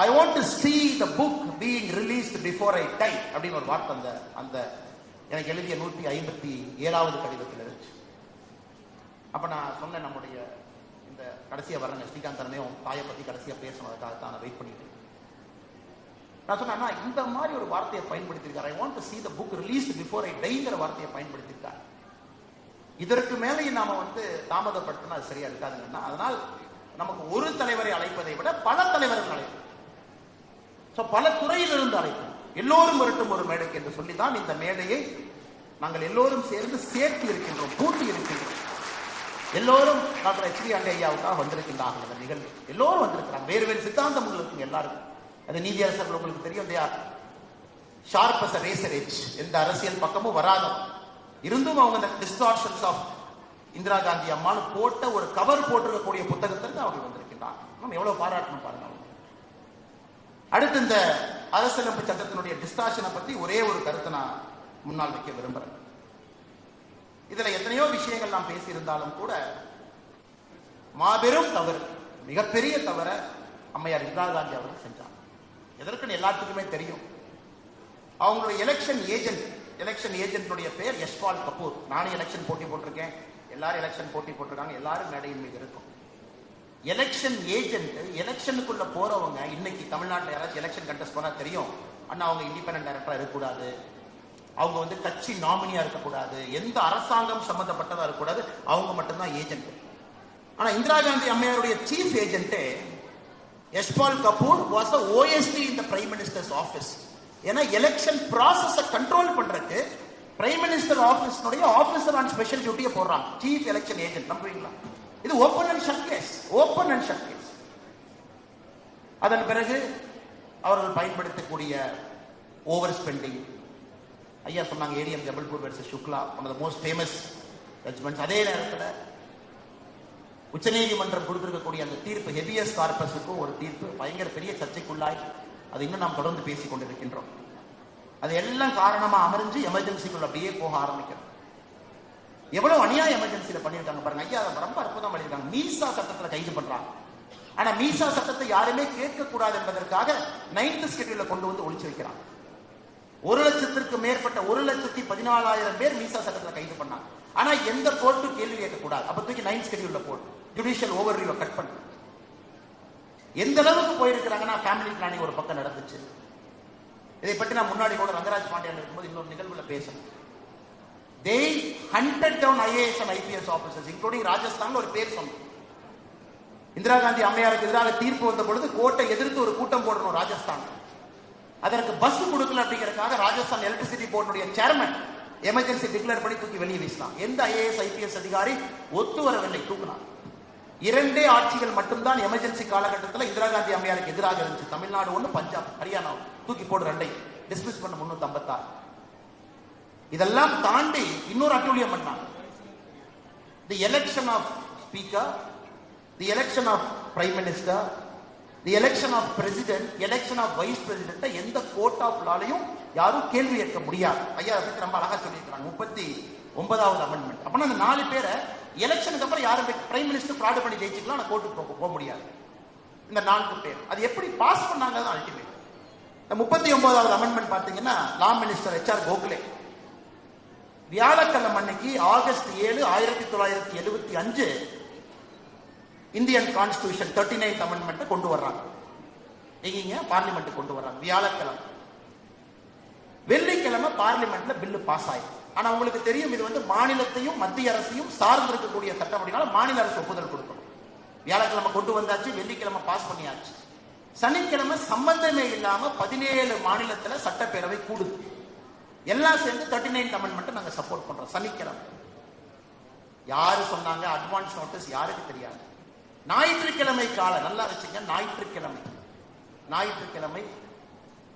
I want to see the book being released before I die அப்படின்னு ஒரு வார்த்தை அந்த எனக்கு எழுதிய 157வது கடிதத்தில் இருந்துச்சு. அப்ப நான் சொன்னேன், நம்முடைய இந்த கடைசியா வரங்க ஸ்ரீகாந்த் அண்ணனையும் தாயை பத்தி கடைசியா பேசணுறதுக்காக தான் நான் வெயிட் பண்ணிட்டு. நான் சொன்னா இந்த மாதிரி ஒரு வார்த்தையை பயன்படுத்தியிருக்காரு. I want to see the book released before I dieங்கிற வார்த்தையை பயன்படுத்தியிருக்காரு. இதற்கு மேலே நாம தாமதப்படுத்தினா அது சரியா இருக்காதுங்கன்னா, அதனால் நமக்கு ஒரு தலைவரை அழைப்பதை விட பல தலைவர்கள் அழைப்போம். பல துறையில் இருந்து அழைப்போம். எல்லோரும் வரட்டும் ஒரு மேடைக்கு என்று சொல்லிதான் இந்த மேடையை நாங்கள் எல்லோரும் சேர்ந்து சேர்த்து இருக்கின்றோம், கூட்டி இருக்கின்றோம். எல்லோரும் டாக்டர் HV அண்டே ஐயாவுக்காக வந்திருக்கின்றார்கள். அந்த நிகழ்வு எல்லோரும் வந்திருக்கிறாங்க. வேறு வேறு சித்தாந்தம் இருக்கும் எல்லாருக்கும். அது நீதியரசர்கள் உங்களுக்கு தெரியும், ஷார்ப் அஸ் ரேசர் எட்ஜ், எந்த அரசியல் பக்கமும் வராத இருந்தும் அவங்க அந்த டிஸ்டார்ஷன்ஸ் ஆஃப் இந்திரா காந்தி அம்மாள் போட்ட ஒரு கவர் போட்டிருக்கக்கூடிய புத்தகத்திற்கு அவர்கள் வந்திருக்கின்றார். நம்ம எவ்வளவு பாராட்டணும் பாருங்க. அடுத்து இந்த அரசியலமைப்பு சட்டத்தினுடைய டிஸ்டார்ஷனை பத்தி ஒரே ஒரு கருத்தை நான் முன்னால் வைக்க விரும்புறேன். இதுல எத்தனையோ விஷயங்கள் நாம் பேசியிருந்தாலும் கூட மாபெரும் தவறு, மிகப்பெரிய தவற அம்மையார் இந்திரா காந்தி அவர்கள் செஞ்சார். எதற்குன்னு எல்லாத்துக்குமே தெரியும். அவங்களுடைய எலெக்ஷன் ஏஜென்ட் பெயர் யஷ்பால் கபூர். நானும் எலெக்ஷன் போட்டி போட்டிருக்கேன், எல்லாரும் எலெக்ஷன் போட்டி போட்டிருக்காங்க, எல்லாரும் மேடையின் மீது இருக்கும். எலெக்ஷன் ஏஜென்ட், எலெக்ஷனுக்குள்ள போறவங்க, இன்னைக்கு தமிழ்நாட்டில் யாராச்சும் எலெக்ஷன் கண்டெஸ்ட் பண்ணா தெரியும், ஆனா அவங்க இண்டிபெண்டன்ட் டைரக்டரா இருக்கக்கூடாது, அவங்க கட்சி நாமினியா இருக்கக்கூடாது, எந்த அரசாங்கம் சம்பந்தப்பட்டதா இருக்கக்கூடாது, அவங்க மட்டும்தான் ஏஜென்ட். ஆனா இந்திரா காந்தி அம்மையாருடைய chief agent Yashpal Kapoor was the OSD in the Prime Minister's office. ஏன்னா எலெக்ஷன் ப்ராசஸை கண்ட்ரோல் பண்றதுக்கு பிரைம் மினிஸ்டர் ஆபீஸ்னுடைய ஆபீசர் ஆன் ஸ்பெஷல் டியூட்டியை போடுறாங்க, சீஃப் எலெக்ஷன் ஏஜென்ட். நம்புவீங்களா? இது ஓபன் அண்ட் ஷட் கேஸ். அதன் பிறகு அவர்கள் பயன்படுத்தக்கூடிய ஓவர் ஸ்பெண்டிங், ஐயா சொன்னாங்க ADM Jabalpur versus Shukla, one of the most famous judgments. அதே நேரத்தில் உச்சநீதிமன்றம் கொடுத்திருக்கக்கூடிய அந்த தீர்ப்பு, ஹெபியஸ் கார்பஸுக்கும் ஒரு தீர்ப்பு பயங்கர பெரிய சர்ச்சைக்குள்ளாய், அது இன்னும் நாம் தொடர்ந்து பேசிக் கொண்டிருக்கின்றோம். அது எல்லாம் காரணமா அமர்ந்து எமர்ஜென்சிக்குள்ள அப்படியே போக ஆரம்பிக்கிறோம். எவ்வளவு அநியாய எமர்ஜென்சியில பண்ணியிருக்காங்க பாருங்க. ஐயா அதை ரொம்ப அற்புதம் பண்ணியிருக்காங்க. மீசா சட்டத்தில் கைது பண்றாங்க. ஆனா மீசா சட்டத்தை யாருமே கேட்க கூடாது என்பதற்காக 9th ஸ்கெட்யூல்ல கொண்டு வந்து ஒழிச்சு வைக்கிறாங்க. 1,00,000க்கு மேற்பட்ட 1,14,000 பேர் மீசா சட்டத்தில் கைது பண்ணாங்க. ஆனா எந்த கோர்ட்டும் கேள்வி கேட்கக்கூடாது. அப்ப தூக்கி 9th ஸ்கெட்யூல்ல போடு, ஜுடிஷியல் ஓவர்வியூவை கட் பண்ணு. எந்த அளவுக்கு போயிருக்கிறாங்கன்னா, ஃபேமிலி பிளானிங் ஒரு பக்கம் நடந்துச்சு. இதை பற்றி நான் முன்னாடி கூட ரங்கராஜ் பாண்டியன் இருக்கும்போது இன்னொரு நிகழ்வுல பேசணும். they hunted down IAS and IPS officers, including Rajasthan. ஒரு பேர் சொன்னோம், இந்திரா காந்தி அம்மையாருக்கு எதிராக தீர்ப்பு வந்த பொழுது கோர்ட்டை எதிர்த்து ஒரு கூட்டம் போடணும் ராஜஸ்தான். அதற்கு பஸ் கொடுக்கல அப்படிங்கிறதுக்காக ராஜஸ்தான் எலக்ட்ரிசிட்டி போர்டுடைய சேர்மன் எமர்ஜென்சி டிக்ளேர் பண்ணி தூக்கி வெளியே வீசினான். எந்த IAS IPS அதிகாரி ஒத்து வரவில்லை, தூக்கினான். 2 ஆட்சிகள் மட்டும்தான் எமர்ஜென்சி காலகட்டத்தில் இந்திரா காந்தி அம்மையாருக்கு எதிராக இருந்துச்சு. தமிழ்நாடு ஒன்று, பஞ்சாப், ஹரியானா. தூக்கி போடு 2 டிஸ்மிஸ் பண்ண 356. இதெல்லாம் தாண்டி இன்னொரு அட்டூழியம் பண்ணாங்க. The election of speaker, the election of prime minister, the election of president, election of vice president எந்த கோர்ட் ஆஃப் லாலையும் யாரும் கேள்வி கேட்க முடியாது. ஐயா அதை பத்தி ரொம்ப அழகா சொல்லியிருக்காங்க 39வது அமெண்ட்மெண்ட். அப்படின்னா அந்த 4 பேரை எலெக்ஷனுக்கு அப்புறம் யாரும் பிரைம் மினிஸ்டர் ஃப்ராட் பண்ணி ஜெயிச்சுக்கலாம், கோர்ட்டுக்கு போக முடியாது. இந்த 4 பேர் அது எப்படி பாஸ் பண்ணாங்க தான் அல்டிமேட். இந்த 39வது அமெண்ட்மெண்ட் பாத்தீங்கன்னா லா மினிஸ்டர் HR கோகலே வியாழக்கிழமை அன்னைக்கு August 7, 1975 Indian constitution 39th amendment கொண்டு வர்றாங்க. எங்கீங்க பார்லிமெண்ட் கொண்டு வர்றாங்க வியாழக்கிழமை. வெள்ளிக்கிழமை பார்லிமெண்ட்ல பில்லு பாஸ் ஆயிடும். ஆனா உங்களுக்கு தெரியும், இது வந்து மாநிலத்தையும் மத்திய அரசையும் சார்ந்து இருக்கக்கூடிய சட்டம். அப்படினால மாநில அரசு ஒப்புதல் கொடுக்கணும். வியாழக்கிழமை கொண்டு வந்தாச்சு, வெள்ளிக்கிழமை பாஸ் பண்ணியாச்சு. சனிக்கிழமை சம்பந்தமே இல்லாம 17 மாநிலத்துல சட்டப்பேரவை கூடுது. எல்லாம் சேர்ந்து 39th அமெண்ட்மெண்ட் நாங்க சப்போர்ட் பண்றோம். சனிக்கிழமை யாரு சொன்னாங்க, அட்வான்ஸ் நோட்டீஸ் யாருக்கு தெரியாது. ஞாயிற்றுக்கிழமை கால நல்லா வச்சுங்க, ஞாயிற்றுக்கிழமை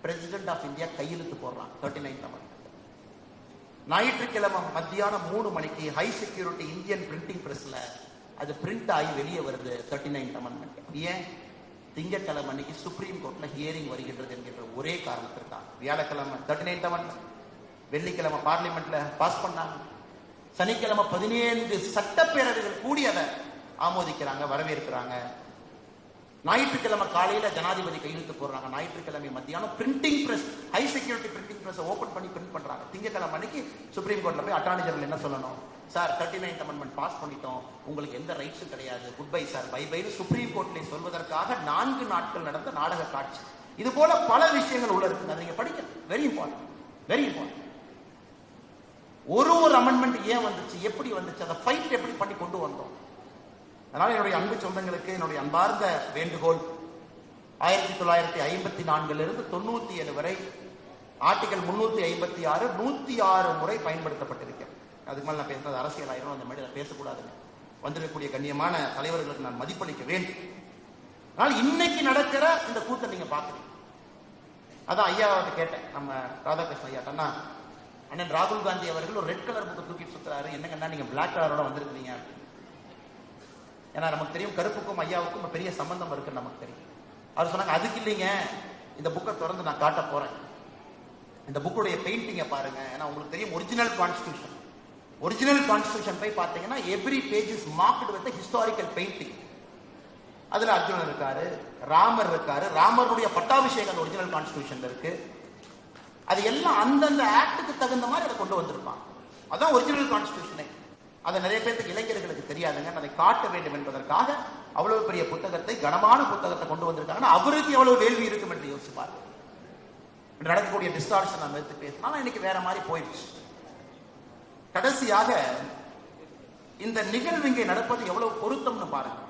பிரசிடென்ட் ஆஃப் இந்தியா கையெழுத்து போடுறான் 39th அமெண்ட்மெண்ட். ஞாயிற்றுக்கிழமை மத்தியானம் 3 மணிக்கு ஹை செக்யூரிட்டி இந்தியன் பிரிண்டிங் பிரஸ்ல அது பிரிண்ட் ஆகி வெளியே வருது 39th அமெண்ட்மெண்ட். ஏன்? திங்கட்கிழமை அன்னைக்கு சுப்ரீம் கோர்ட்ல ஹியரிங் வருகின்றது என்கின்ற ஒரே காரணத்திற்காக வியாழக்கிழமை 39th அமெண்ட்மெண்ட், வெள்ளிக்கிழமை பார்லிமெண்ட்ல பாஸ் பண்ணாங்க. சனிக்கிழமை 17 சட்டப்பேரவைகள் கூடி அதை ஆமோதிக்கிறாங்க, வரவேற்கிறாங்க. ஞாயிற்றுக்கிழமை காலையில ஜனாதிபதி கையெழுத்து போடுறாங்க. ஞாயிற்றுக்கிழமை மத்தியானம் printing press, high security printing press open பண்ணி பிரிண்ட் பண்றாங்க. திங்கட்கிழமை அன்னைக்கு சுப்ரீம் கோர்ட்ல போய் அட்டார்னி ஜெனரல் என்ன சொல்லணும், சார் 39th அமெண்ட்மெண்ட் பாஸ் பண்ணிட்டோம், உங்களுக்கு எந்த ரைட்ஸும் கிடையாது, goodbye sir, bye bye supreme கோர்ட்ல சொல்வதற்காக 4 நாட்கள் நடந்த நாடக காட்சி. இது போல பல விஷயங்கள் உள்ள இருக்கு, நீங்க படிக்க. Very important, very important. ஒரு அமெண்ட்மெண்ட் ஏன் வந்துச்சு, எப்படி வந்துச்சு, அதை ஃபைட் எப்படி பண்ணி கொண்டு வந்தோம். அதனால என்னுடைய அன்பு சொந்தங்களுக்கு என்னுடைய அன்பார்ந்த வேண்டுகோள், 1954 97 வரை ஆர்டிகல் 356 106 முறை பயன்படுத்தப்பட்டிருக்கிறது. அதுக்கு மேல நான் பேசுறது அரசியல் ஆயிரம், அந்த மாதிரி பேசக்கூடாதுங்க. வந்திருக்கக்கூடிய கண்ணியமான தலைவர்களுக்கு நான் மதிப்பளிக்க வேண்டும். அதனால இன்னைக்கு நடக்கிற இந்த கூத்தை நீங்க பாக்குறீங்க. அதான் ஐயா கேட்டேன், நம்ம ராதாகிருஷ்ணன் ஐயா அண்ணா, அண்ணன் ராகுல் காந்தி அவர்கள் ஒரு ரெட் கலர் புக்கை தூக்கி சுத்துறாரு, என்னங்கன்னா நீங்க பிளாக் கலரோட வந்திருக்கீங்க. ஏன்னா நமக்கு தெரியும் கருப்புக்கும் ஐயாவுக்கும் பெரிய சம்பந்தம் இருக்குன்னு நமக்கு தெரியும். அவர் சொன்னாங்க அதுக்கு இல்லைங்க, இந்த புக்கை திறந்து நான் காட்ட போறேன், இந்த புக்குடைய பெயிண்டிங்கை பாருங்க. ஏன்னா உங்களுக்கு தெரியும் ஒரிஜினல் கான்ஸ்டிடியூஷன் போய் பார்த்தீங்கன்னா every page is marked with historical painting. அதுல அர்ஜுனன் இருக்காரு, ராமர் இருக்காரு, ராமருடைய பட்டாபிஷேகம் ஒரிஜினல் கான்ஸ்டிடியூஷன்ல இருக்கு. அது எல்லாம் அந்தந்த ஆக்டுக்கு தகுந்த மாதிரி அதை கொண்டு வந்திருப்பான். அதான் ஒரிஜினல் கான்ஸ்டிடியூஷனே. அதை நிறைய பேருக்கு இளைஞர்களுக்கு தெரியாதுங்க. அதை காட்ட வேண்டும் என்பதற்காக அவ்வளவு பெரிய புத்தகத்தை, கனமான புத்தகத்தை கொண்டு வந்திருக்காங்கன்னா அவருக்கு எவ்வளவு வேள்வி இருக்கும் என்று யோசிப்பார். நடக்கக்கூடிய டிஸ்டார்ஷன் நம்ம எடுத்து பேசினா இன்னைக்கு வேற மாதிரி போயிடுச்சு. கடைசியாக இந்த நிகழ்வு இங்கே நடப்பது எவ்வளவு பொருத்தம்னு பாருங்க.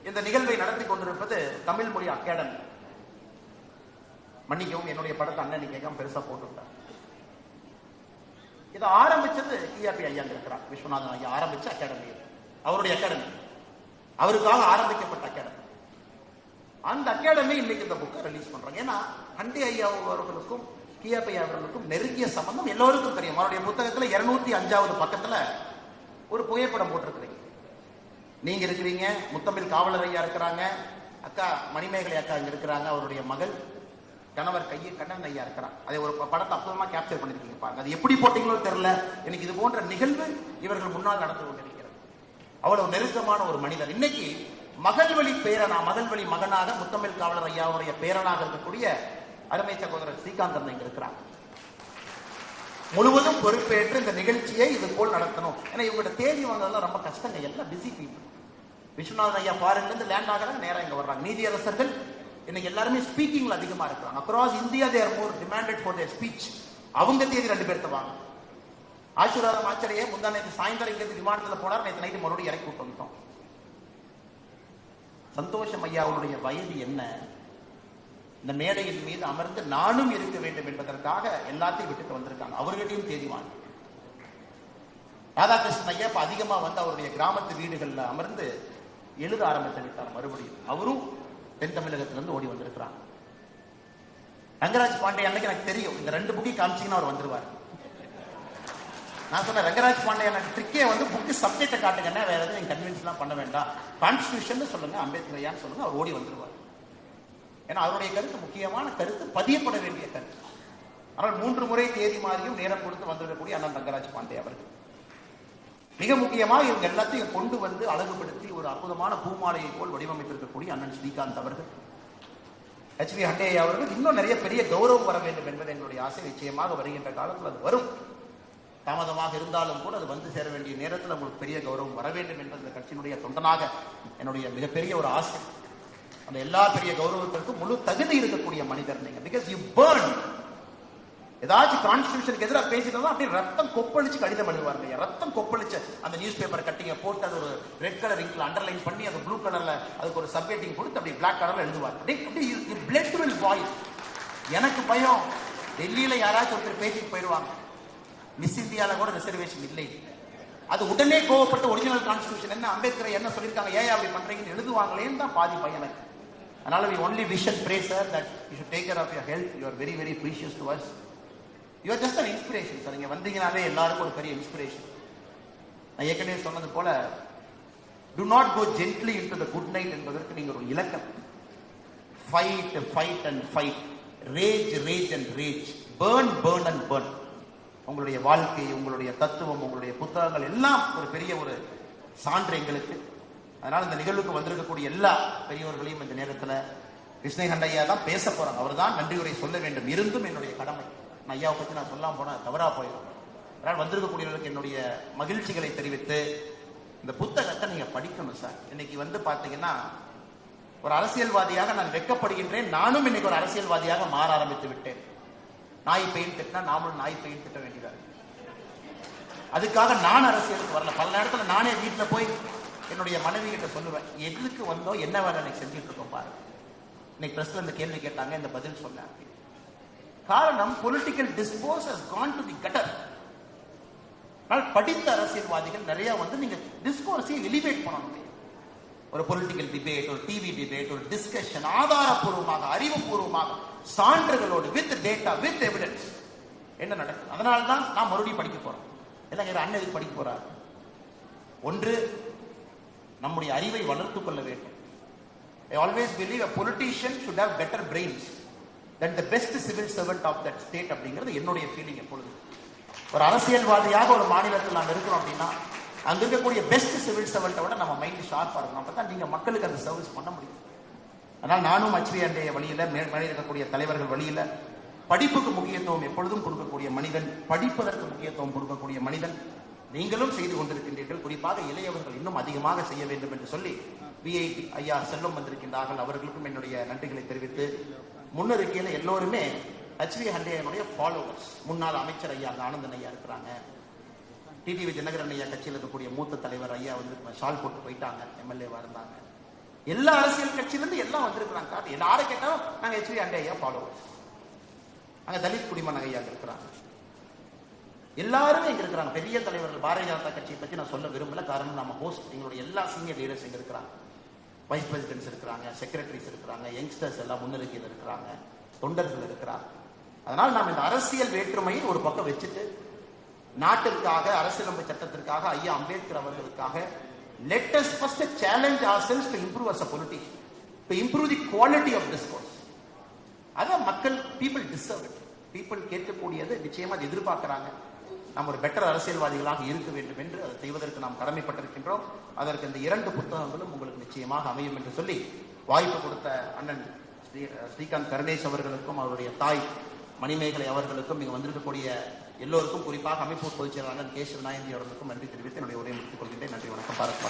இந்த நிகழ்வை நடத்தி கொண்டிருப்பது தமிழ் மொழி அகாடமி. மன்னிக்கவும், என்னுடைய படத்தை அண்ணன் கேட்காம பெருசா போட்டுவிட்டார். இதை ஆரம்பிச்சது கிஆபி ஐயா இருக்கிறார், விஸ்வநாதன் ஐயா ஆரம்பிச்ச அகாடமி, அவருடைய அகாடமி, அவருக்காக ஆரம்பிக்கப்பட்ட அகாடமி. அந்த அகாடமி இன்னைக்கு இந்த புக்கை ரிலீஸ் பண்றாங்க. ஏன்னா அண்டி ஐயா அவர்களுக்கும் கிஆபி ஐயா அவர்களுக்கும் நெருங்கிய சம்பந்தம் எல்லோருக்கும் தெரியும். அவருடைய புத்தகத்துல 205வது பக்கத்துல ஒரு புகைப்படம் போட்டிருக்கிறீங்க. நீங்க இருக்கிறீங்க, முத்தமிழ் காவலர் ஐயா இருக்கிறாங்க, அக்கா மணிமேகலை அக்கா இங்க இருக்கிறாங்க, அவருடைய மகள், கணவர் கண்ணன் ஐயா இருக்கிறான். அதை ஒரு படத்தை அற்புதமா கேப்சர் பண்ணிருக்கீங்க பாருங்க. அது எப்படி போட்டீங்களோ தெரியல, எனக்கு இது போன்ற நிகழ்வு இவர்கள் முன்னால் நடந்து கொண்டிருக்கிறது. அவ்வளவு நெருக்கமான ஒரு மனிதர். இன்னைக்கு மகள்வழி பேரனா, மகள்வழி மகனாக முத்தமிழ் காவலர் ஐயாவுடைய பேரனாக இருக்கக்கூடிய அருமை சகோதரர் ஸ்ரீகாந்த் இங்க இருக்கிறார். முழுவதும் பொறுப்பேற்று இந்த நிகழ்ச்சியை இது போல் நடத்தணும். ஏன்னா இவங்களோட தேதி வாங்கலாம் ரொம்ப கஷ்டங்க, எல்லாம் பிஸி பீப்புள். விஸ்வநாதன் ஐயா ஃபாரின்ல இருந்து லேண்ட் ஆகிறாங்க, நேரம் இங்க வர்றாங்க. நீதியரசர்கள் இன்னைக்கு எல்லாருமே ஸ்பீக்கிங்ல அதிகமா இருக்கிறாங்க. Across India they are more demanded for their speech. அவங்க தேதி 2 பேர்த்த வாங்க. ஆசீர்வாதம் ஆச்சரியே முந்தா நேற்று சாயந்தரம் இங்கிருந்து விமானத்தில் போனார், நேற்று நைட்டு மறுபடியும் இறக்கி விட்டு வந்துட்டோம். சந்தோஷம் ஐயாவுடைய வயது என்ன? இந்த மேடையின் மீது அமர்ந்து நானும் இருக்க வேண்டும் என்பதற்காக எல்லாத்தையும் விட்டுட்டு வந்திருக்காங்க. அவர்கிட்டையும் தேதிவான் ராதாகிருஷ்ணன் ஐயா இப்ப அதிகமா வந்து அவருடைய கிராமத்து வீடுகள்ல அமர்ந்து எழுத ஆரம்பித்து விட்டார். மறுபடியும் அவரும் தென் தமிழகத்திலிருந்து ஓடி வந்திருக்கிறாங்க. ரங்கராஜ் பாண்டே அன்னைக்கு எனக்கு தெரியும், இந்த 2 புக்கை காமிச்சிங்கன்னா அவர் வந்துருவார். நான் சொன்னேன், ரங்கராஜ் பாண்டே எனக்கு ட்ரிக்கே வந்து புக்கு சப்ஜெக்டை காட்டுங்கன்னா வேற எதுவும் நீங்க கன்வின்ஸ் எல்லாம் பண்ண வேண்டாம், கான்ஸ்டிடியூஷன் சொல்லுங்க, அம்பேத்கர் ஐயான்னு சொல்லுங்க, அவர் ஓடி வந்துருவார். ஏன்னா அவருடைய கருத்து முக்கியமான கருத்து, பதியப்பட வேண்டிய கருத்து. ஆனால் 3 முறை தேதி மாறியும் நேரம் கொடுத்து வந்துவிடக்கூடிய அண்ணன் ரங்கராஜ் பாண்டே அவர்கள் மிக முக்கியமாக இவங்க எல்லாத்தையும் கொண்டு வந்து அழகுபடுத்தி ஒரு அற்புதமான பூமாலையை போல் வடிவமைத்திருக்கக்கூடிய அண்ணன் ஸ்ரீகாந்த் அவர்கள், HV ஹண்டே அவர்கள் இன்னும் நிறைய பெரிய கௌரவம் வர வேண்டும் என்பது என்னுடைய ஆசை. நிச்சயமாக வருகின்ற காலத்தில் அது வரும். தாமதமாக இருந்தாலும் கூட அது வந்து சேர வேண்டிய நேரத்தில் உங்களுக்கு பெரிய கௌரவம் வர வேண்டும் என்பது இந்த கட்சியினுடைய தொண்டனாக என்னுடைய மிகப்பெரிய ஒரு ஆசை. அந்த எல்லா பெரிய கௌரவத்திற்கும் முழு தகுதி இருக்கக்கூடிய மனிதர் நீங்க. Because you burn. ஏதாச்சும் கான்ஸ்டிடியூஷனுக்கு எதிராக பேசிட்டு அப்படியே ரத்தம் கொப்பளிச்சு கடிதம் எழுதுவாங்க. ரத்தம் கொப்பளிச்சு அந்த நியூஸ் பேப்பர் கட்டிங்க போட்டு அது ஒரு ரெட் கலர் இங்க்ல அண்டர்லைன் பண்ணி அது ப்ளூ கலர்ல அதுக்கு ஒரு சப்ஹெட்டிங் கொடுத்து அப்படி பிளாக் கலர்ல எழுதுவார். Blood will boil. எனக்கு பயம், டெல்லியில யாராச்சும் ஒருத்தர் பேசிட்டு போயிடுவாங்க, மிஸ் இந்தியால கூட ரிசர்வேஷன் இல்லை, அது உடனே கோவப்பட்டு ஒரிஜினல் கான்ஸ்டிடியூஷன் என்ன அம்பேத்கர் என்ன சொல்லியிருக்காங்க, ஏன் அப்படி பண்றீங்கன்னு எழுதுவாங்களேன்னு தான் பாதி பையன் எனக்கு. அதனால we only wish and pray sir that you should take care of your health. You are very very precious to us. You are just an inspiration sir. நீங்க வந்தீங்கனாலே எல்லாருக்கும் ஒரு பெரிய இன்ஸ்பிரேஷன். நான் ஏற்கனவே சொன்னது போல do not go gently into the good night என்பதற்கு நீங்க ஒரு இலக்கம். fight fight and fight, rage rage and rage, burn burn and burn. உங்களுடைய வாழ்க்கை, உங்களுடைய தத்துவம், உங்களுடைய புத்தகங்கள் எல்லாம் ஒரு பெரிய ஒரு சான்று எங்களுக்கு. அதனால இந்த நிகழ்வுக்கு வந்திருக்கக்கூடிய எல்லா பெரியவர்களையும் இந்த நேரத்தில் கிருஷ்ணகண்ட ஐயா தான் பேச போறாங்க. அவர் தான் நன்றியுரை சொல்ல வேண்டும். இருந்தும் என்னுடைய கடமை, ஐயாவை பற்றி நான் சொல்லாம போனா தவறா போயிடும். அதனால் வந்திருக்கக்கூடியவர்களுக்கு என்னுடைய மகிழ்ச்சிகளை தெரிவித்து, இந்த புத்தகத்தை நீங்க படிக்கணும் சார். இன்னைக்கு வந்து பாத்தீங்கன்னா ஒரு அரசியல்வாதியாக நான் வெட்கப்படுகின்றேன். நானும் இன்னைக்கு ஒரு அரசியல்வாதியாக மாற ஆரம்பித்து விட்டேன். நாய் பெயின் திட்டினா நாமளும் நாய் பெயின் திட்ட வேண்டியதாக. அதுக்காக நான் அரசியலுக்கு வரல. பல நேரத்தில் நானே வீட்டில் போய் என்னுடைய மனைவி கிட்ட சொல்லுவேன், எதுக்கு வந்தோம், என்ன வேலை எனக்கு செஞ்சுட்டு இருக்கோம் பாரு. இன்னைக்கு பிரஸ்ல இந்த கேள்வி கேட்டாங்க, இந்த பதில் சொன்னேன். காரணம் political discourse has gone to the cutter. படித்த அரசியல்வாதிகள் நிறைய வந்து நீங்க டிஸ்கோர்ஸை எலிவேட் பண்ணணும். ஒரு பொலிட்டிக்கல் டிபேட், ஒரு டிவி டிபேட், ஒரு டிஸ்கஷன் ஆதாரப்பூர்வமாக அறிவுபூர்வமாக சான்றுகளோடு வித் டேட்டா வித் எவிடன்ஸ் என்ன நடக்குது. அதனால தான் நான் மறுபடியும் படிக்க போறேன். எல்லாம் அண்ணன் இதுக்கு படிக்க போறாரு. ஒன்று, நம்முடைய அறிவை வளர்த்துக் கொள்ள வேண்டும். I always believe a politician should have better brains than the best civil servant of that state அப்படிங்கிறது என்னுடைய ஃபீலிங். எப்பொழுது ஒரு அரசியல்வாதியாக ஒரு மாநிலத்தில் நாம் இருக்கிறோம் அப்படின்னா அங்க இருக்கக்கூடிய பெஸ்ட் சிவில் சர்வெண்ட்டை விட நம்ம மைண்ட் ஷார்ப்பா இருக்கணும். அப்பதான் நீங்க மக்களுக்கு அந்த சர்வீஸ் பண்ண முடியும். அதனால் நானும் HV அண்டைய வழியில மேலே இருக்கக்கூடிய தலைவர்கள் வழியில படிப்புக்கு முக்கியத்துவம் எப்பொழுதும் கொடுக்கக்கூடிய மனிதன், படிப்பதற்கு முக்கியத்துவம் கொடுக்கக்கூடிய மனிதன் நீங்களும் செய்து கொண்டிருக்கின்றீர்கள். குறிப்பாக இளையவர்கள் இன்னும் அதிகமாக செய்ய வேண்டும் என்று சொல்லி VIP ஐயா செல்வம் வந்திருக்கின்றார்கள். அவர்களுக்கும் என்னுடைய நன்றிகளை தெரிவித்து, முன்னிருக்கையில எல்லோருமே HV ஹண்டையனுடைய ஃபாலோவர்ஸ். முன்னாள் அமைச்சர் ஐயா ஆனந்தன் ஐயா இருக்கிறாங்க. TTV தினகரன் ஐயா கட்சியில் இருக்கக்கூடிய மூத்த தலைவர் ஐயா வந்து ஷால் போட்டு போயிட்டாங்க, MLA-வா இருந்தாங்க. எல்லா அரசியல் கட்சியிலிருந்து எல்லாம் வந்திருக்கிறாங்க. எல்லாரும் கேட்டாலும் நாங்க HV ஹண்டே ஐயா ஃபாலோவர்ஸ். அங்க தலித் குடிமன் ஐயா இருக்கிறாங்க. எல்லாருமே இங்க இருக்கிறாங்க. பெரிய தலைவர்கள். பாரதிய ஜனதா கட்சியை பற்றி நான் சொல்ல விரும்பல. காரணம் நம்ம ஹோஸ்ட் எங்களுடைய எல்லா சீனியர் லீடர்ஸ் இங்க இருக்கிறாங்க. வைஸ் பிரசிடென்ட்ஸ் இருக்கிறாங்க, செக்ரட்டரிஸ் இருக்கிறாங்க, யங்ஸ்டர்ஸ் எல்லாம் முன்னிறுக்கையில் இருக்கிறாங்க, தொண்டர்கள் இருக்கிறாங்க. அதனால் நாம் இந்த அரசியல் வேற்றுமையை ஒரு பக்கம் வச்சுட்டு நாட்டிற்காக, அரசியலமைப்பு சட்டத்திற்காக, ஐயா அம்பேத்கர் அவர்களுக்காக let us first challenge ourselves to improve as a politician, to improve the quality of discourse. அத மக்கள் people deserve it. people கேட்கக்கூடியது நிச்சயமா எதிர்பார்க்கிறாங்க. நாம் ஒரு பெட்டர் அரசியல்வாதிகளாக இருக்க வேண்டும் என்று அதை செய்வதற்கு நாம் கடமைப்பட்டிருக்கின்றோம். அதற்கு இந்த 2 புத்தகங்களும் உங்களுக்கு நிச்சயமாக அமையும் என்று சொல்லி வாய்ப்பு கொடுத்த அண்ணன் ஸ்ரீகாந்த் கருணேஷ் அவர்களுக்கும் அவருடைய தாய் மணிமேகலை அவர்களுக்கும் இங்கு வந்திருக்கக்கூடிய எல்லோருக்கும், குறிப்பாக அமைப்பு பொதுச் செயலாளர் கேசவ நாயந்தி அவர்களுக்கும் நன்றி தெரிவித்து என்னுடைய உரையை முடித்துக் கொள்கின்றேன். நன்றி, வணக்கம். பாரத்.